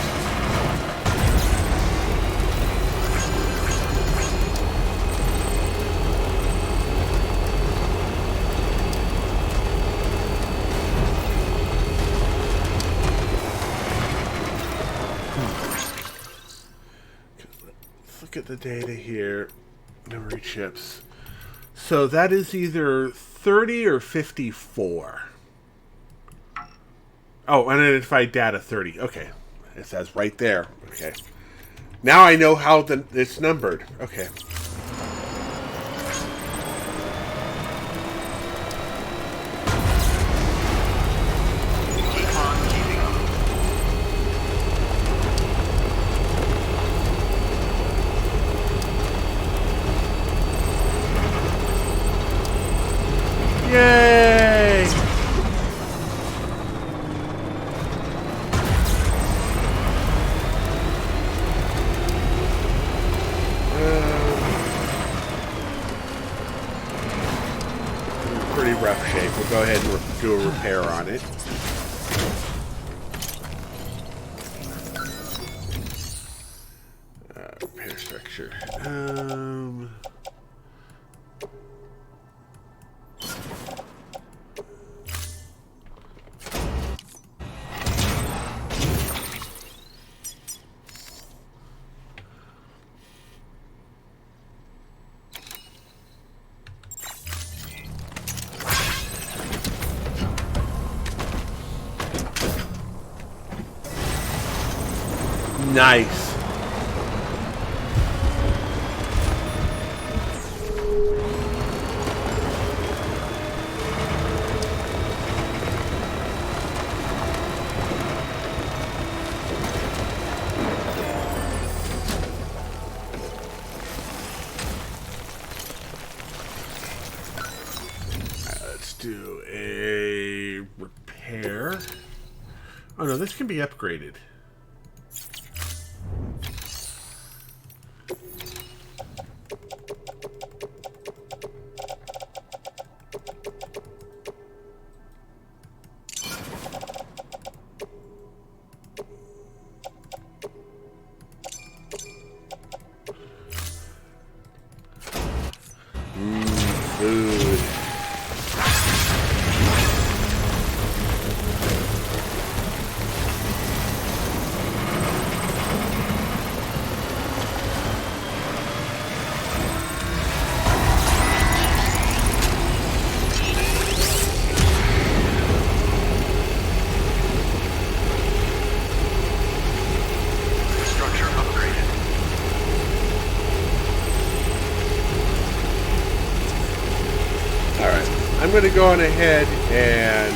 Look at the data here. Memory chips. So that is either 30 or 54. Oh, unidentified data 30. Okay. It says right there. Okay. Now I know how it's numbered. Okay. Keep on keeping on. Yay! Pretty rough shape. We'll go ahead and do a repair on it. Repair structure. Nice. Let's do a repair. Oh no, this can be upgraded. Food. Structure upgraded. Alright, I'm going to go on ahead and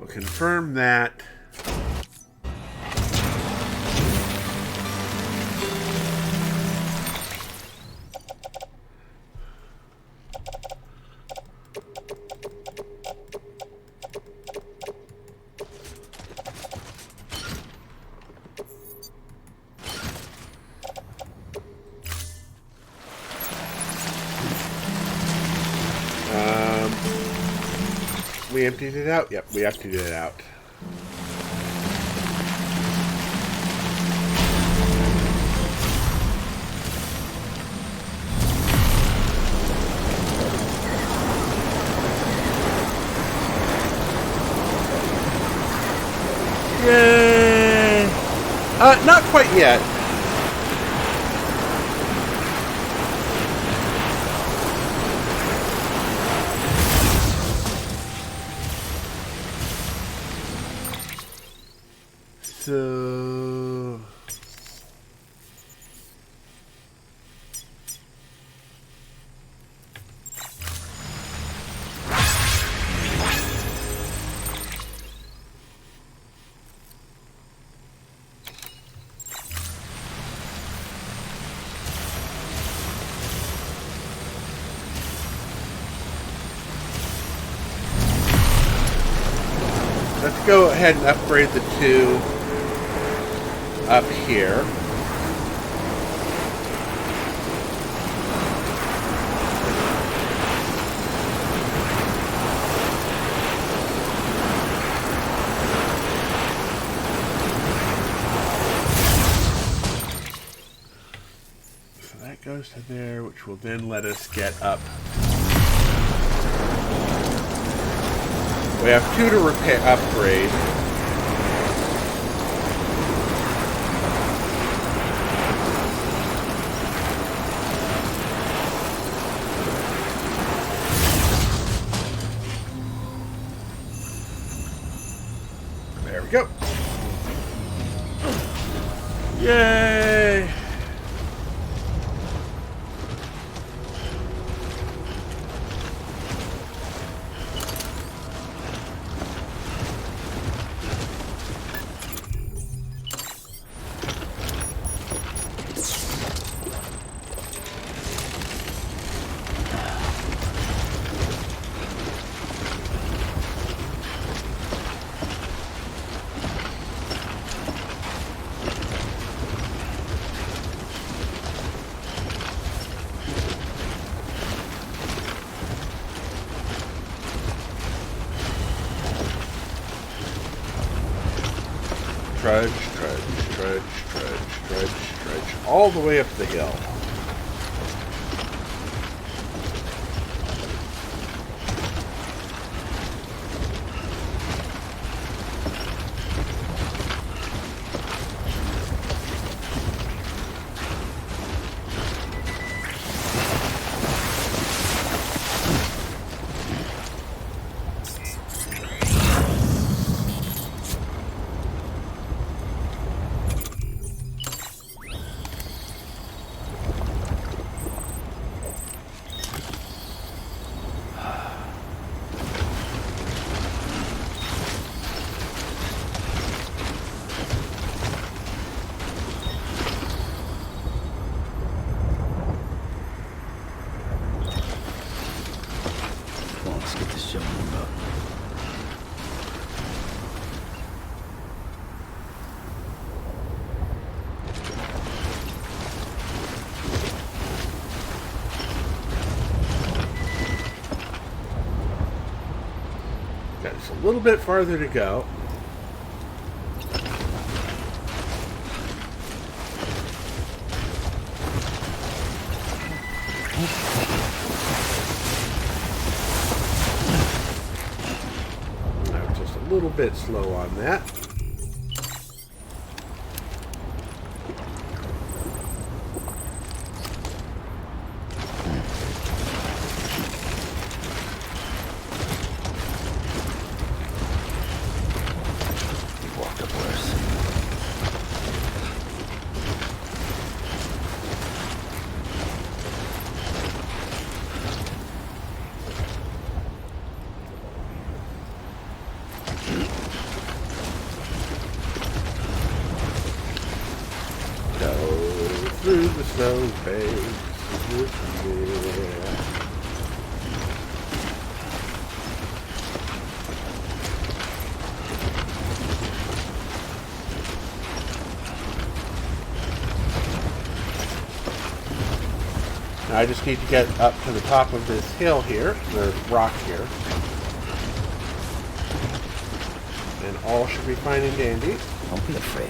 confirm that. We emptied it out? Yep, we emptied it out. Yay! Not quite yet. So... let's go ahead and upgrade the two up here. So that goes to there, which will then let us get up. We have two to repair, upgrade. There we go. Yay! Trudge, trudge, trudge, trudge, trudge, trudge, all the way up the hill. Let's get this show on the road. Got just a little bit farther to go. I'm just a little bit slow on that. Walked up worse. through the snowbanks with me. Now I just need to get up to the top of this hill here, the rock here. And all should be fine and dandy. Don't be afraid.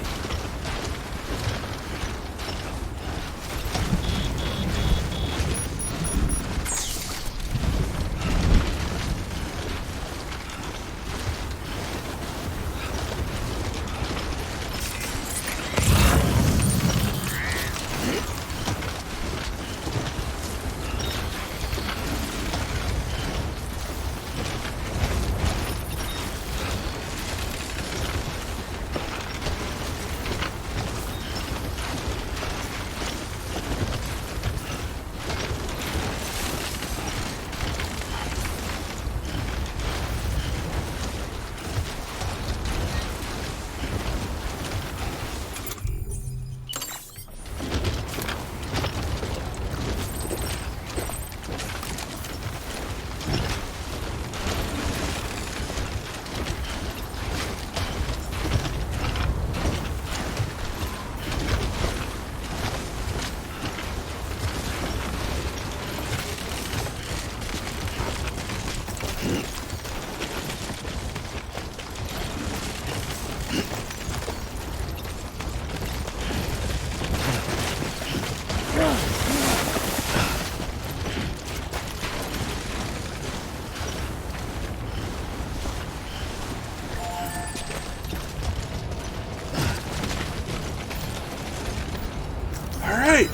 Alright.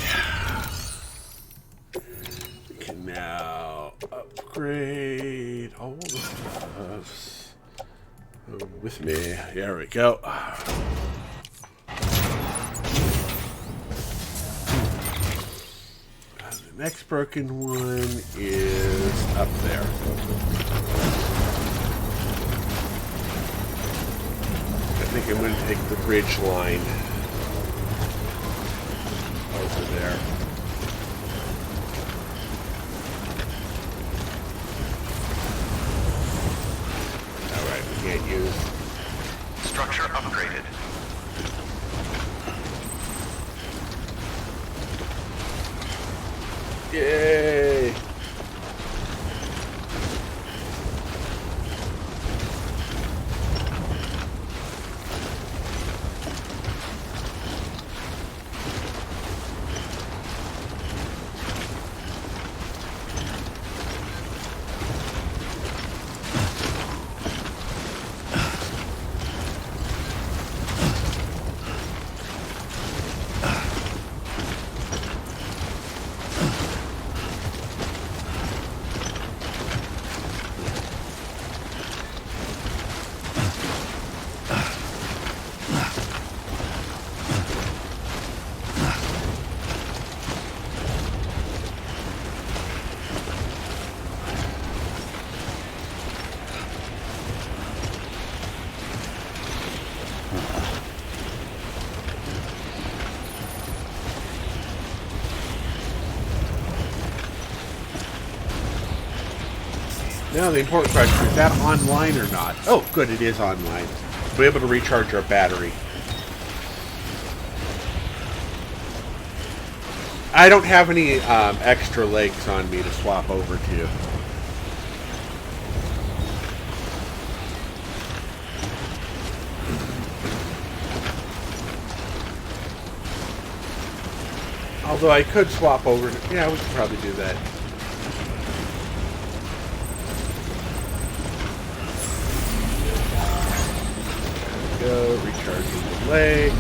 We can now upgrade all the stuffs. With me. There we go. The next broken one is up there. I think I'm going to take the bridge line over there. Alright, we can't use. Structure upgraded. Yay! Now the important question, is that online or not? Oh, good, it is online. We'll be able to recharge our battery. I don't have any extra legs on me to swap over to. Although I could swap over. Yeah, we could probably do that. Go, recharging the legs.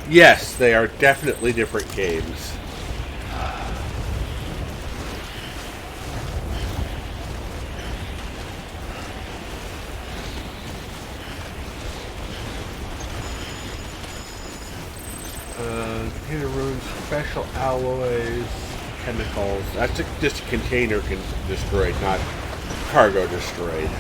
Yes, they are definitely different games. Container rooms, special alloys, chemicals. That's just a container destroyed, not cargo destroyed.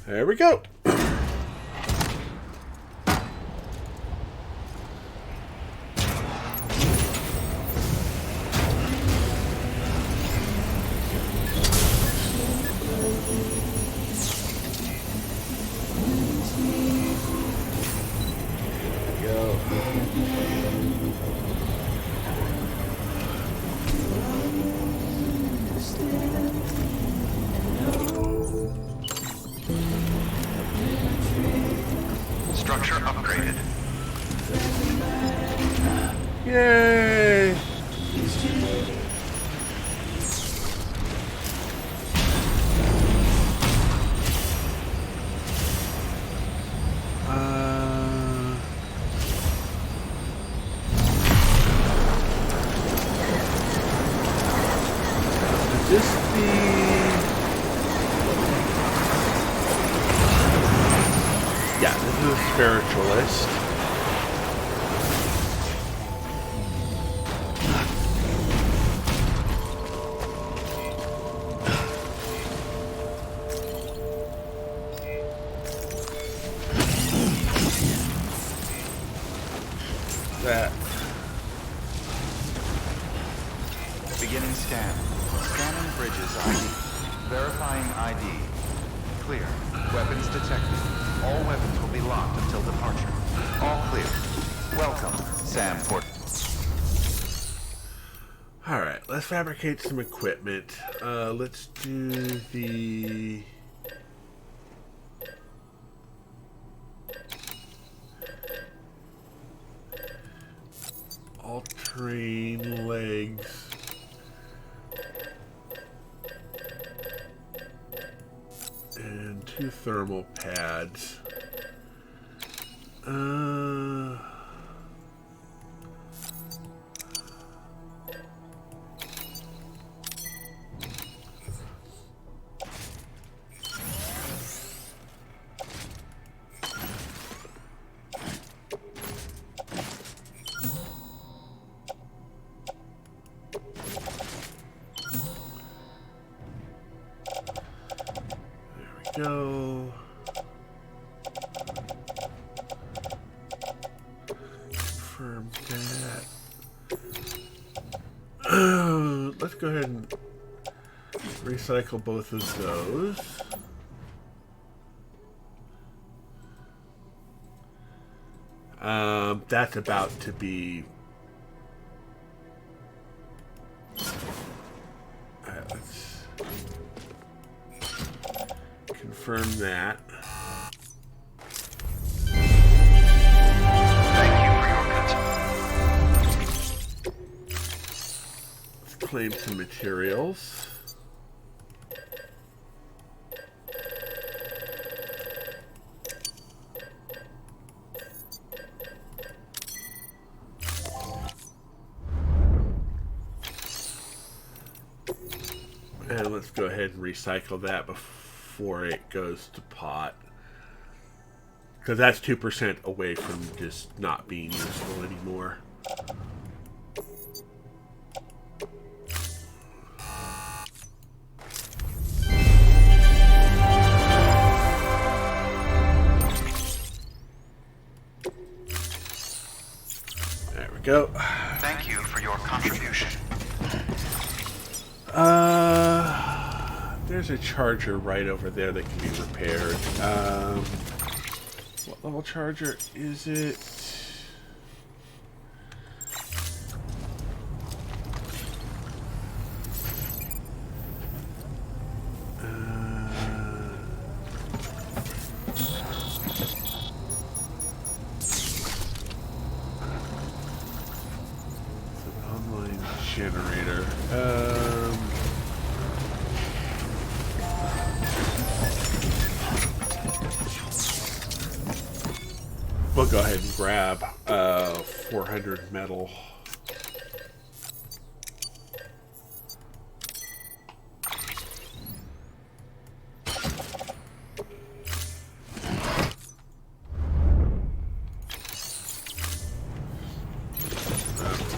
There we go. Structure upgraded. Yay! Would this be... Yeah, this is a spiritualist. That. Beginning scan. Scanning bridges ID. Verifying ID. Clear. Weapons detected. All weapons will be locked until departure. All clear. Welcome, Sam Port. Alright, let's fabricate some equipment. Let's do the... all-terrain legs. And 2 thermal pads. Go. Confirm that. Let's go ahead and recycle both of those. That's about to be... Alright, let's confirm that. Thank you for your consent. Let's claim some materials. And let's go ahead and recycle that before it goes to pot. Because that's 2% away from just not being useful anymore. There we go. Thank you for your contribution. There's a charger right over there that can be repaired. What level charger is it? we'll go ahead and grab 400 metal.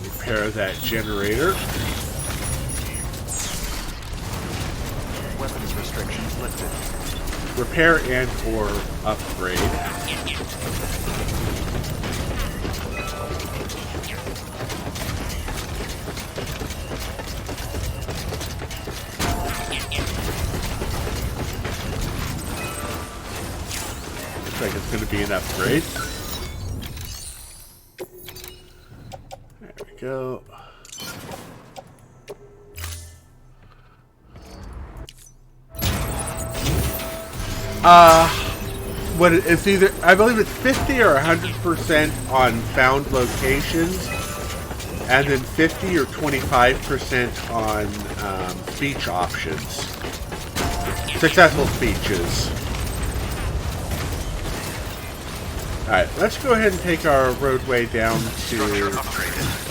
Repair that generator. Weapons restrictions lifted. Repair and or upgrade. Looks like it's going to be an upgrade. There we go. What it's either, I believe it's 50 or 100% on found locations, and then 50 or 25% on speech options. Successful speeches. Alright, let's go ahead and take our roadway down to... Structure upgraded.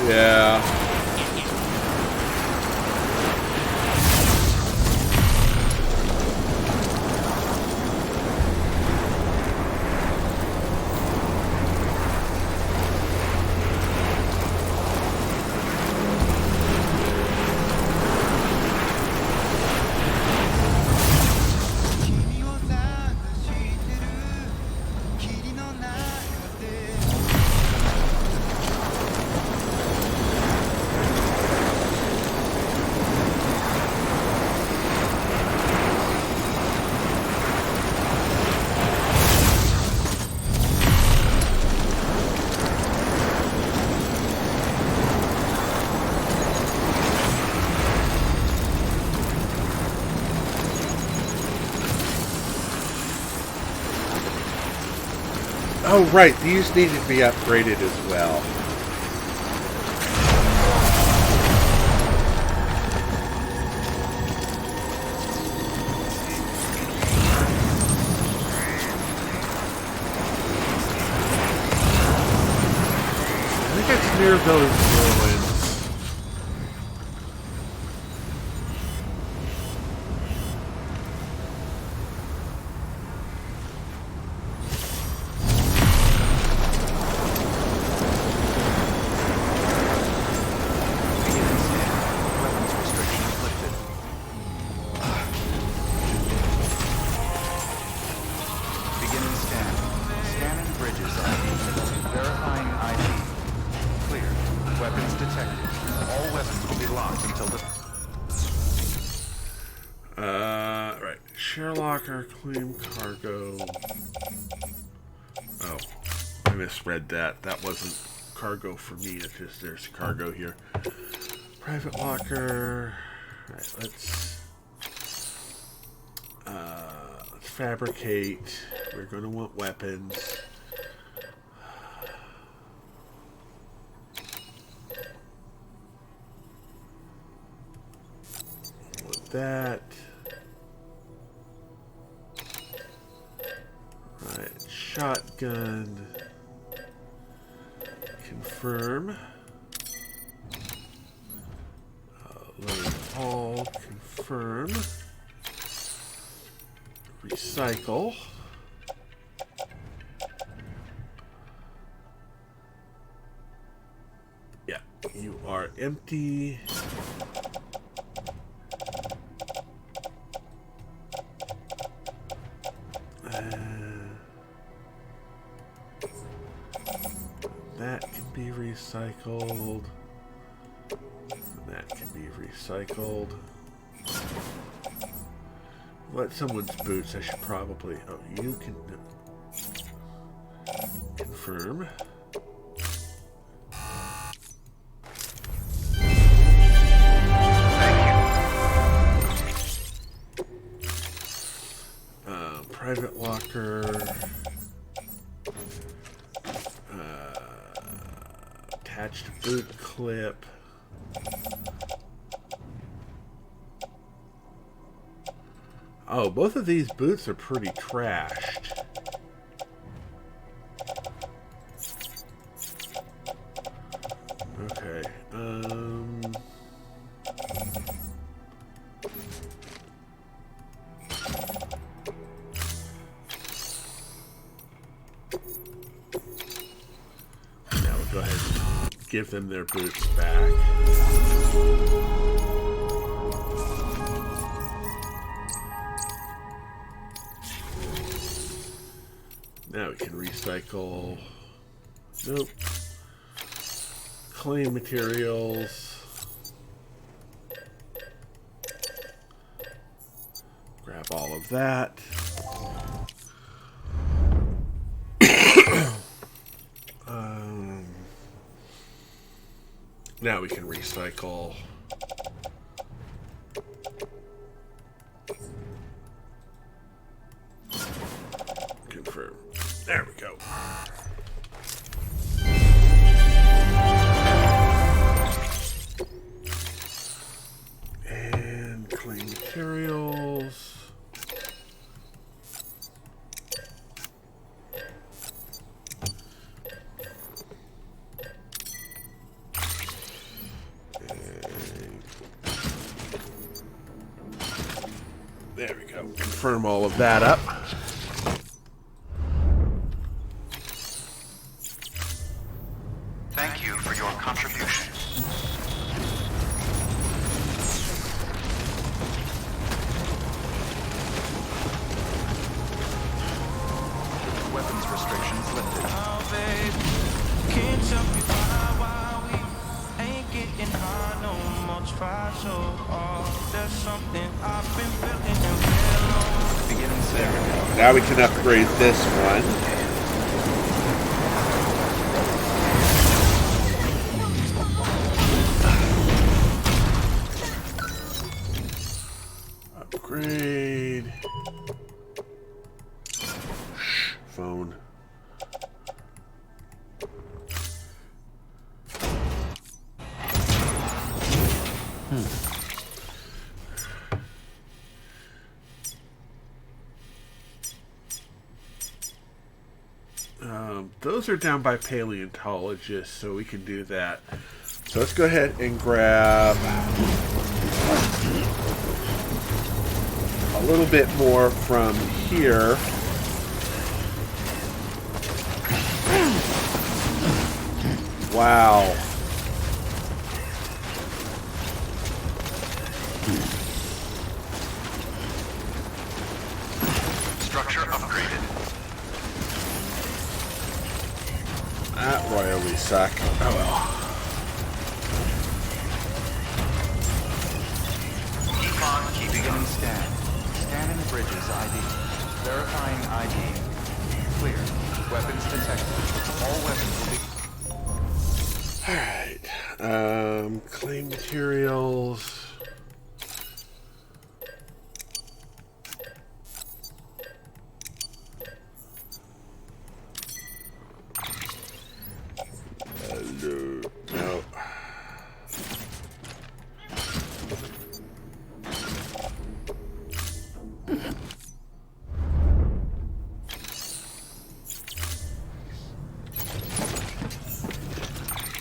Yeah. Oh, right. These needed to be upgraded as well. I think it's near those ruins. Weapons restrictions lifted. Beginning scan. Scanning bridges ID. Verifying ID. Clear. Weapons detected. All weapons will be locked until the... Right. Share locker, claim cargo. Oh, I misread that. That wasn't cargo for me. It's just there's cargo here. Private locker. Right, let's fabricate. We're going to want weapons. Want that. Right, shotgun. Confirm. Load all. Confirm. Recycle. Yeah, you are empty. That can be recycled. That can be recycled. Let someone's boots. I should probably. Oh, you can confirm. Private locker. Attached boot clip. Oh, both of these boots are pretty trashed. Okay. Now we'll go ahead and give them their boots back. Now we can recycle. Nope. Claim materials. Grab all of that. Now we can recycle. Confirm. There we go. And claim materials. There we go. Confirm all of that up. Thank you for your contribution. Weapons restrictions lifted. Oh, babe, can't tell me why we ain't getting high no more. Try so hard. There's something I've been feeling and feeling. Beginning scan. Now we can upgrade this one. Upgrade. Phone. Those are down by paleontologists, so we can do that. So let's go ahead and grab a little bit more from here. Wow. Structure upgraded. That royally suck. Oh well. Keep on keeping on scan. Scanning bridges ID. Verifying ID. Clear. Weapons detected. All weapons will be... Alright. Claim materials. No.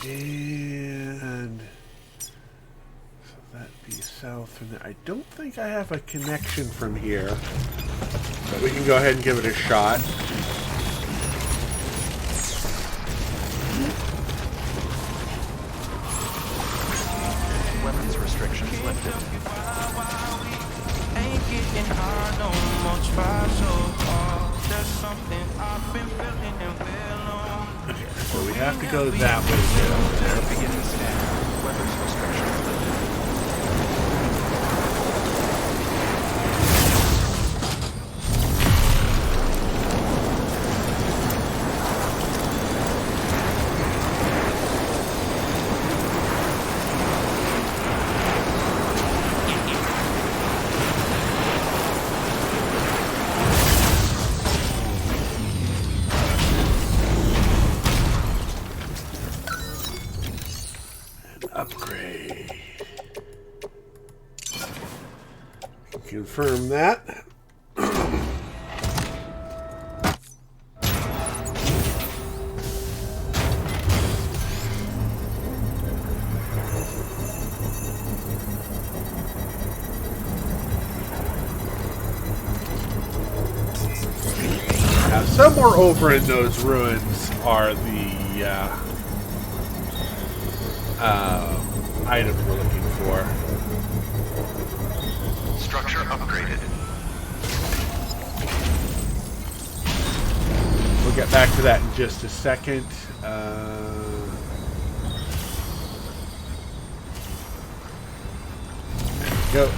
And so that'd be south from there. I don't think I have a connection from here, but we can go ahead and give it a shot. Weapons restrictions lifted. Ain't getting hard no more, try so hard. There's something I've been feeling and feel on. So we have to go that way too. Beginning scan. Weapons restrictions lifted. Upgrade. Confirm that. Now, somewhere over in those ruins are the items we're looking for. Structure upgraded. We'll get back to that in just a second. There we go.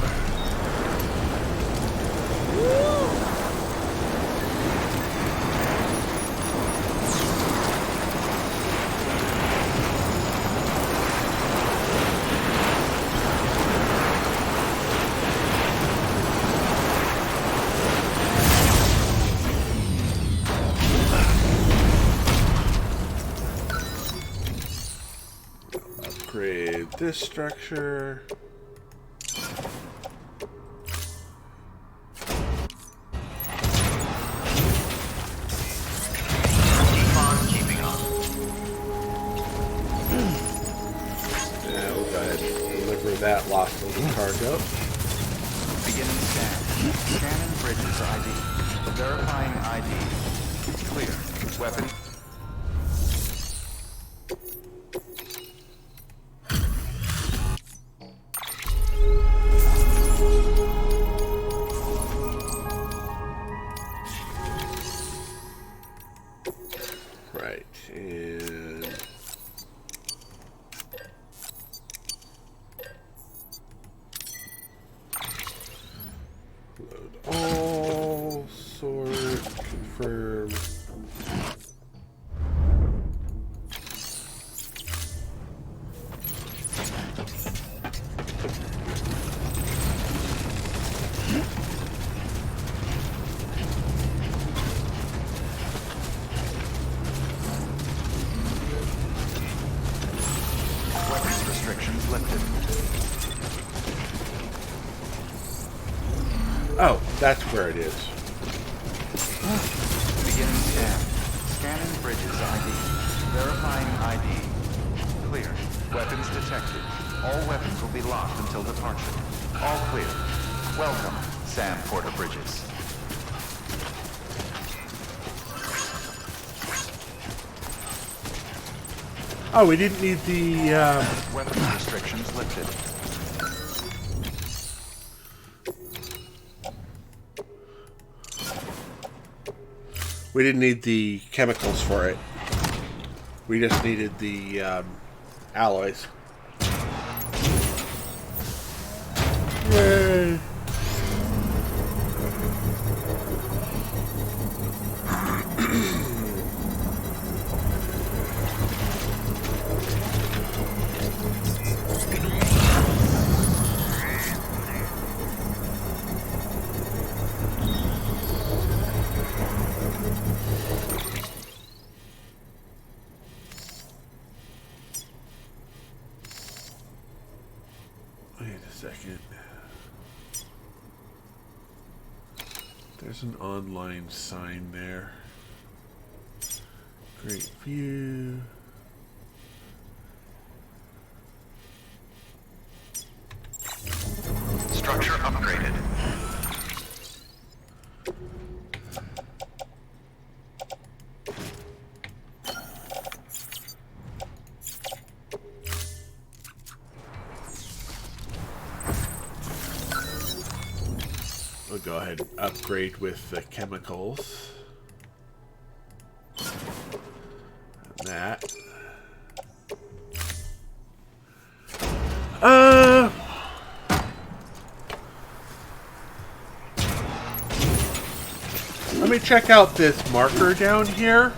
Upgrade this structure. Keep on keeping on. Yeah, we'll go ahead and deliver that lost little cargo. Beginning scan. Scanning bridges ID. Verifying ID. Clear. Weapon. Right, and load all, sort, confirm. Weapons restrictions lifted. Oh, that's where it is. Beginning scan. Scanning bridges ID. Verifying ID. Clear. Weapons detected. All weapons will be locked until departure. All clear. Welcome, Sam Porter Bridges. Oh, we didn't need the, Weapons restrictions lifted. we didn't need the chemicals for it. We just needed the, alloys. Yay! Wait a second. There's an online sign there. Great view. Structure upgraded. We'll go ahead and upgrade with the chemicals. And that. Let me check out this marker down here.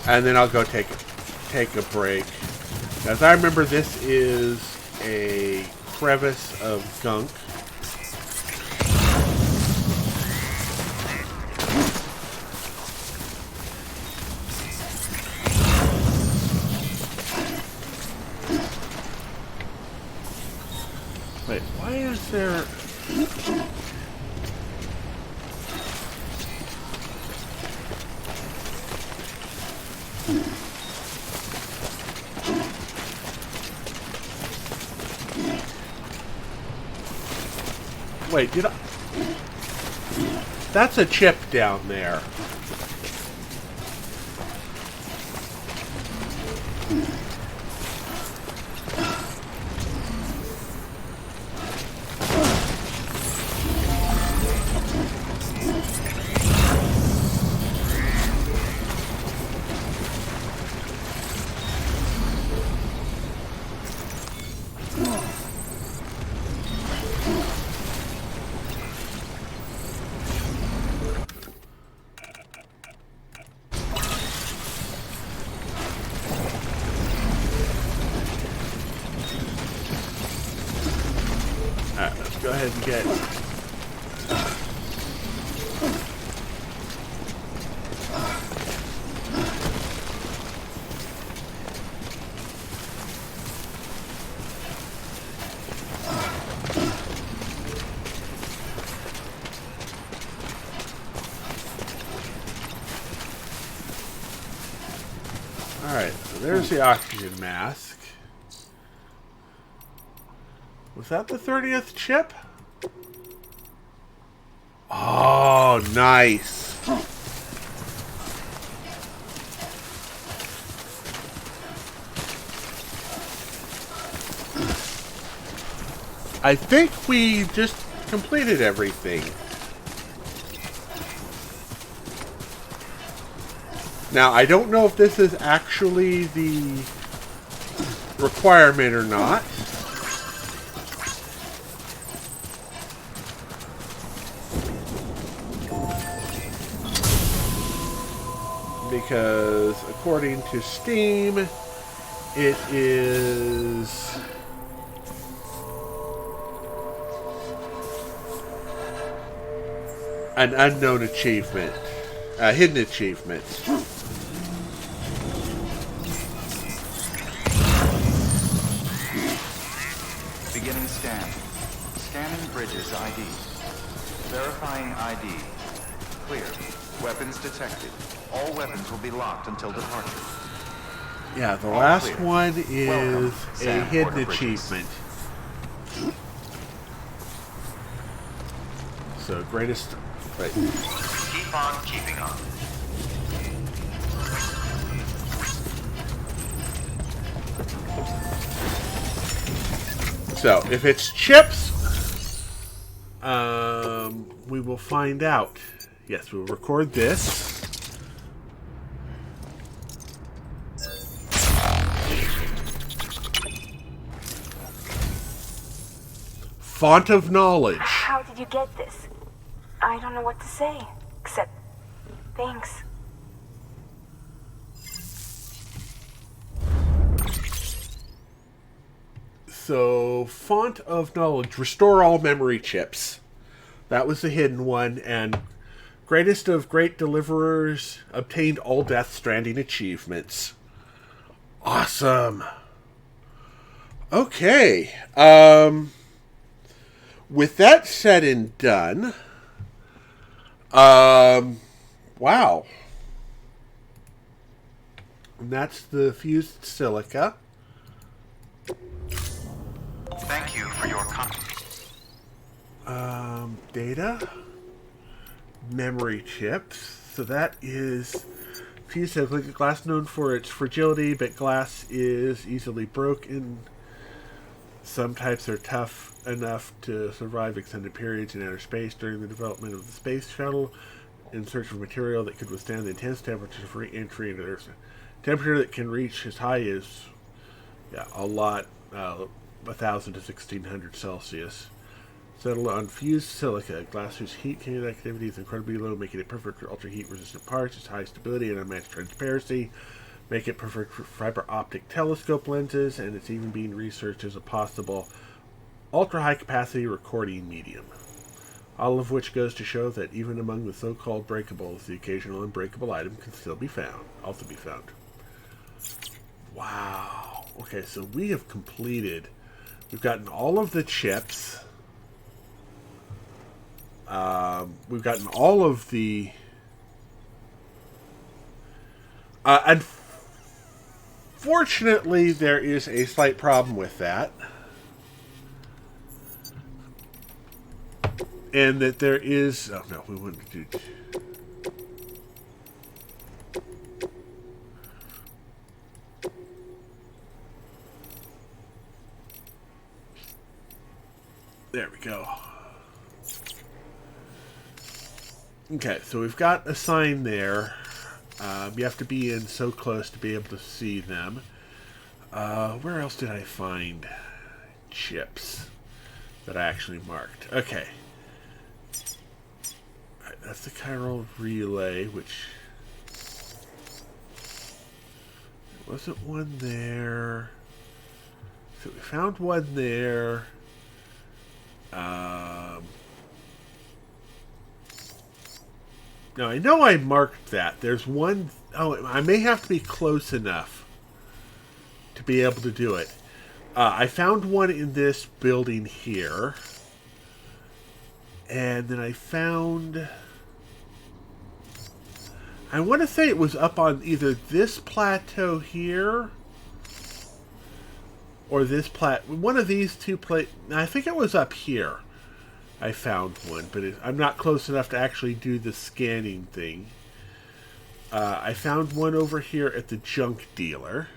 And then I'll go take a break. As I remember, this is a crevice of gunk. Wait, why is there... Wait, did I... That's a chip down there. Alright, let's go ahead and get... Alright, so there's the oxygen mask. Was that the 30th chip? Oh, nice. I think we just completed everything. Now, I don't know if this is actually the requirement or not. Because according to Steam, it is an unknown achievement, a hidden achievement. Scanning bridges ID. Verifying ID. Clear. Weapons detected. All weapons will be locked until departure. Yeah, the All last clear. one is Welcome, a Sam hidden Porter Bridges. achievement. So, greatest... Right. Keep on keeping on. So, if it's chips, we will find out. Yes, we'll record this. Font of knowledge. How did you get this? I don't know what to say, except thanks. So, font of knowledge. Restore all memory chips. That was the hidden one. And greatest of great deliverers obtained all Death Stranding achievements. Awesome. Okay. With that said and done, wow. And that's the fused silica. Thank you for your Data. Memory chips. So that is fused silica. Glass known for its fragility, but glass is easily broken. Some types are tough enough to survive extended periods in outer space. During the development of the space shuttle, in search of material that could withstand the intense temperatures of re-entry into Earth's temperature that can reach as high as a lot, 1,000 to 1,600 Celsius. Settled on fused silica. Glass whose heat kinetic activity is incredibly low, making it perfect for ultra heat resistant parts. Its high stability and unmatched transparency make it perfect for fiber optic telescope lenses, and it's even being researched as a possible ultra high capacity recording medium. All of which goes to show that even among the so-called breakables, the occasional unbreakable item can still be found. Also be found. Wow. Okay, so we have completed. We've gotten all of the chips. We've gotten all of the. Unfortunately, there is a slight problem with that. And that there is... Oh, no, we wouldn't do... There we go. Okay, so we've got a sign there. You have to be in so close to be able to see them. Where else did I find chips that I actually marked? Okay. Alright, that's the chiral relay, which... There wasn't one there. So we found one there. Now, I know I marked that. There's one... Oh, I may have to be close enough to be able to do it. I found one in this building here. And then I found... I want to say it was up on either this plateau here... or this one of these two I think it was up here. I found one, but I'm not close enough to actually do the scanning thing. I found one over here at the junk dealer.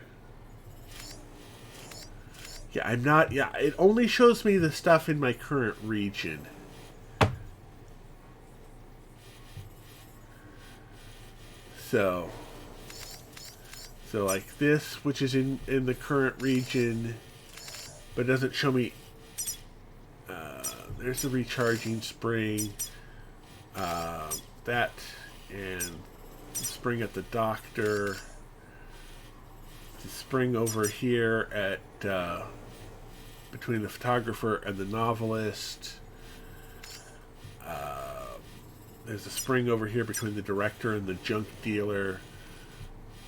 Yeah, I'm not... Yeah, it only shows me the stuff in my current region. So like this, which is in the current region, but doesn't show me... there's the recharging spring. That and the spring at the doctor. The spring over here at between the photographer and the novelist. There's a spring over here between the director and the junk dealer.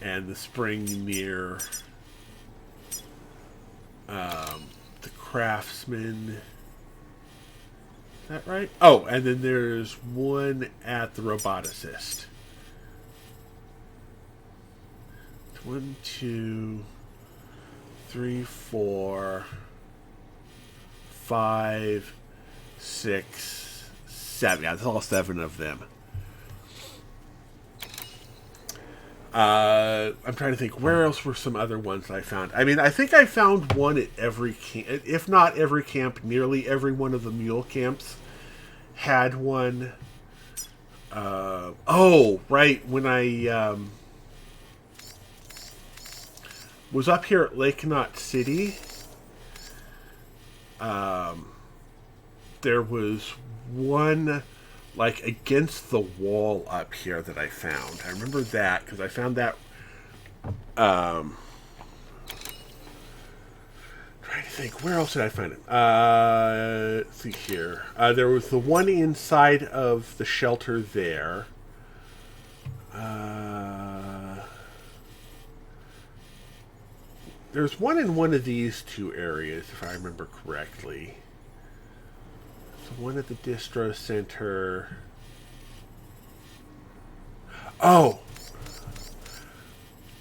And the spring near the craftsman. that right? Oh, and then there's one at the roboticist. 1, 2, 3, 4, 5, 6, 7. Yeah, that's all 7 of them. I'm trying to think, where else were some other ones I found? I mean, I think I found one at every camp, if not every camp, nearly every one of the mule camps had one. Oh, right, when I was up here at Lake Knot City, there was one like against the wall up here that I found. I remember that because I found that. Trying to think, where else did I find it? Let's see here. There was the one inside of the shelter there. There's one in one of these two areas, if I remember correctly. The one at the distro center. Oh,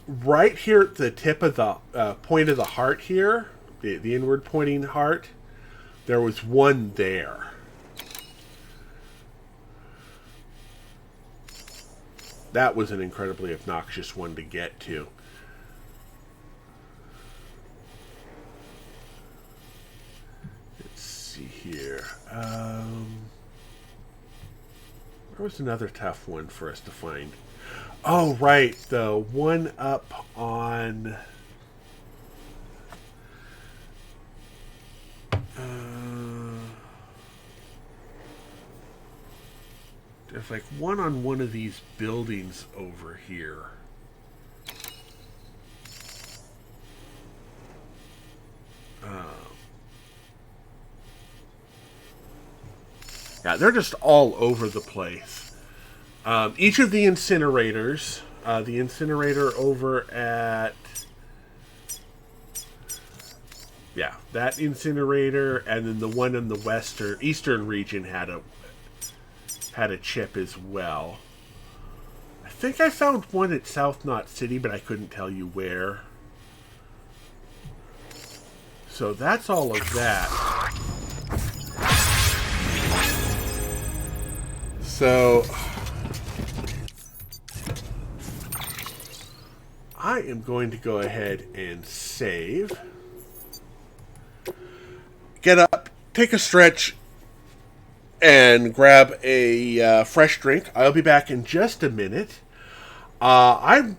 right here at the tip of the point of the heart here, the inward pointing heart, there was one there. That was an incredibly obnoxious one to get to. Let's see here. Where was another tough one for us to find? Oh, right. The one up on... there's like one on one of these buildings over here. Yeah, they're just all over the place. Each of the incinerators, the incinerator over at... yeah, that incinerator, and then the one in the eastern region had a chip as well. I think I found one at South Knot City, but I couldn't tell you where. So that's all of that. So I am going to go ahead and save. Get up, take a stretch, and grab a fresh drink. I'll be back in just a minute. I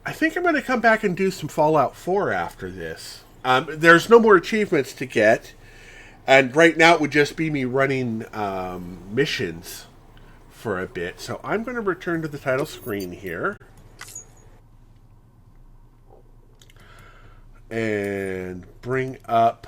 think I'm going to come back and do some Fallout 4 after this. There's no more achievements to get, and right now it would just be me running missions for a bit. So I'm going to return to the title screen here. And bring up...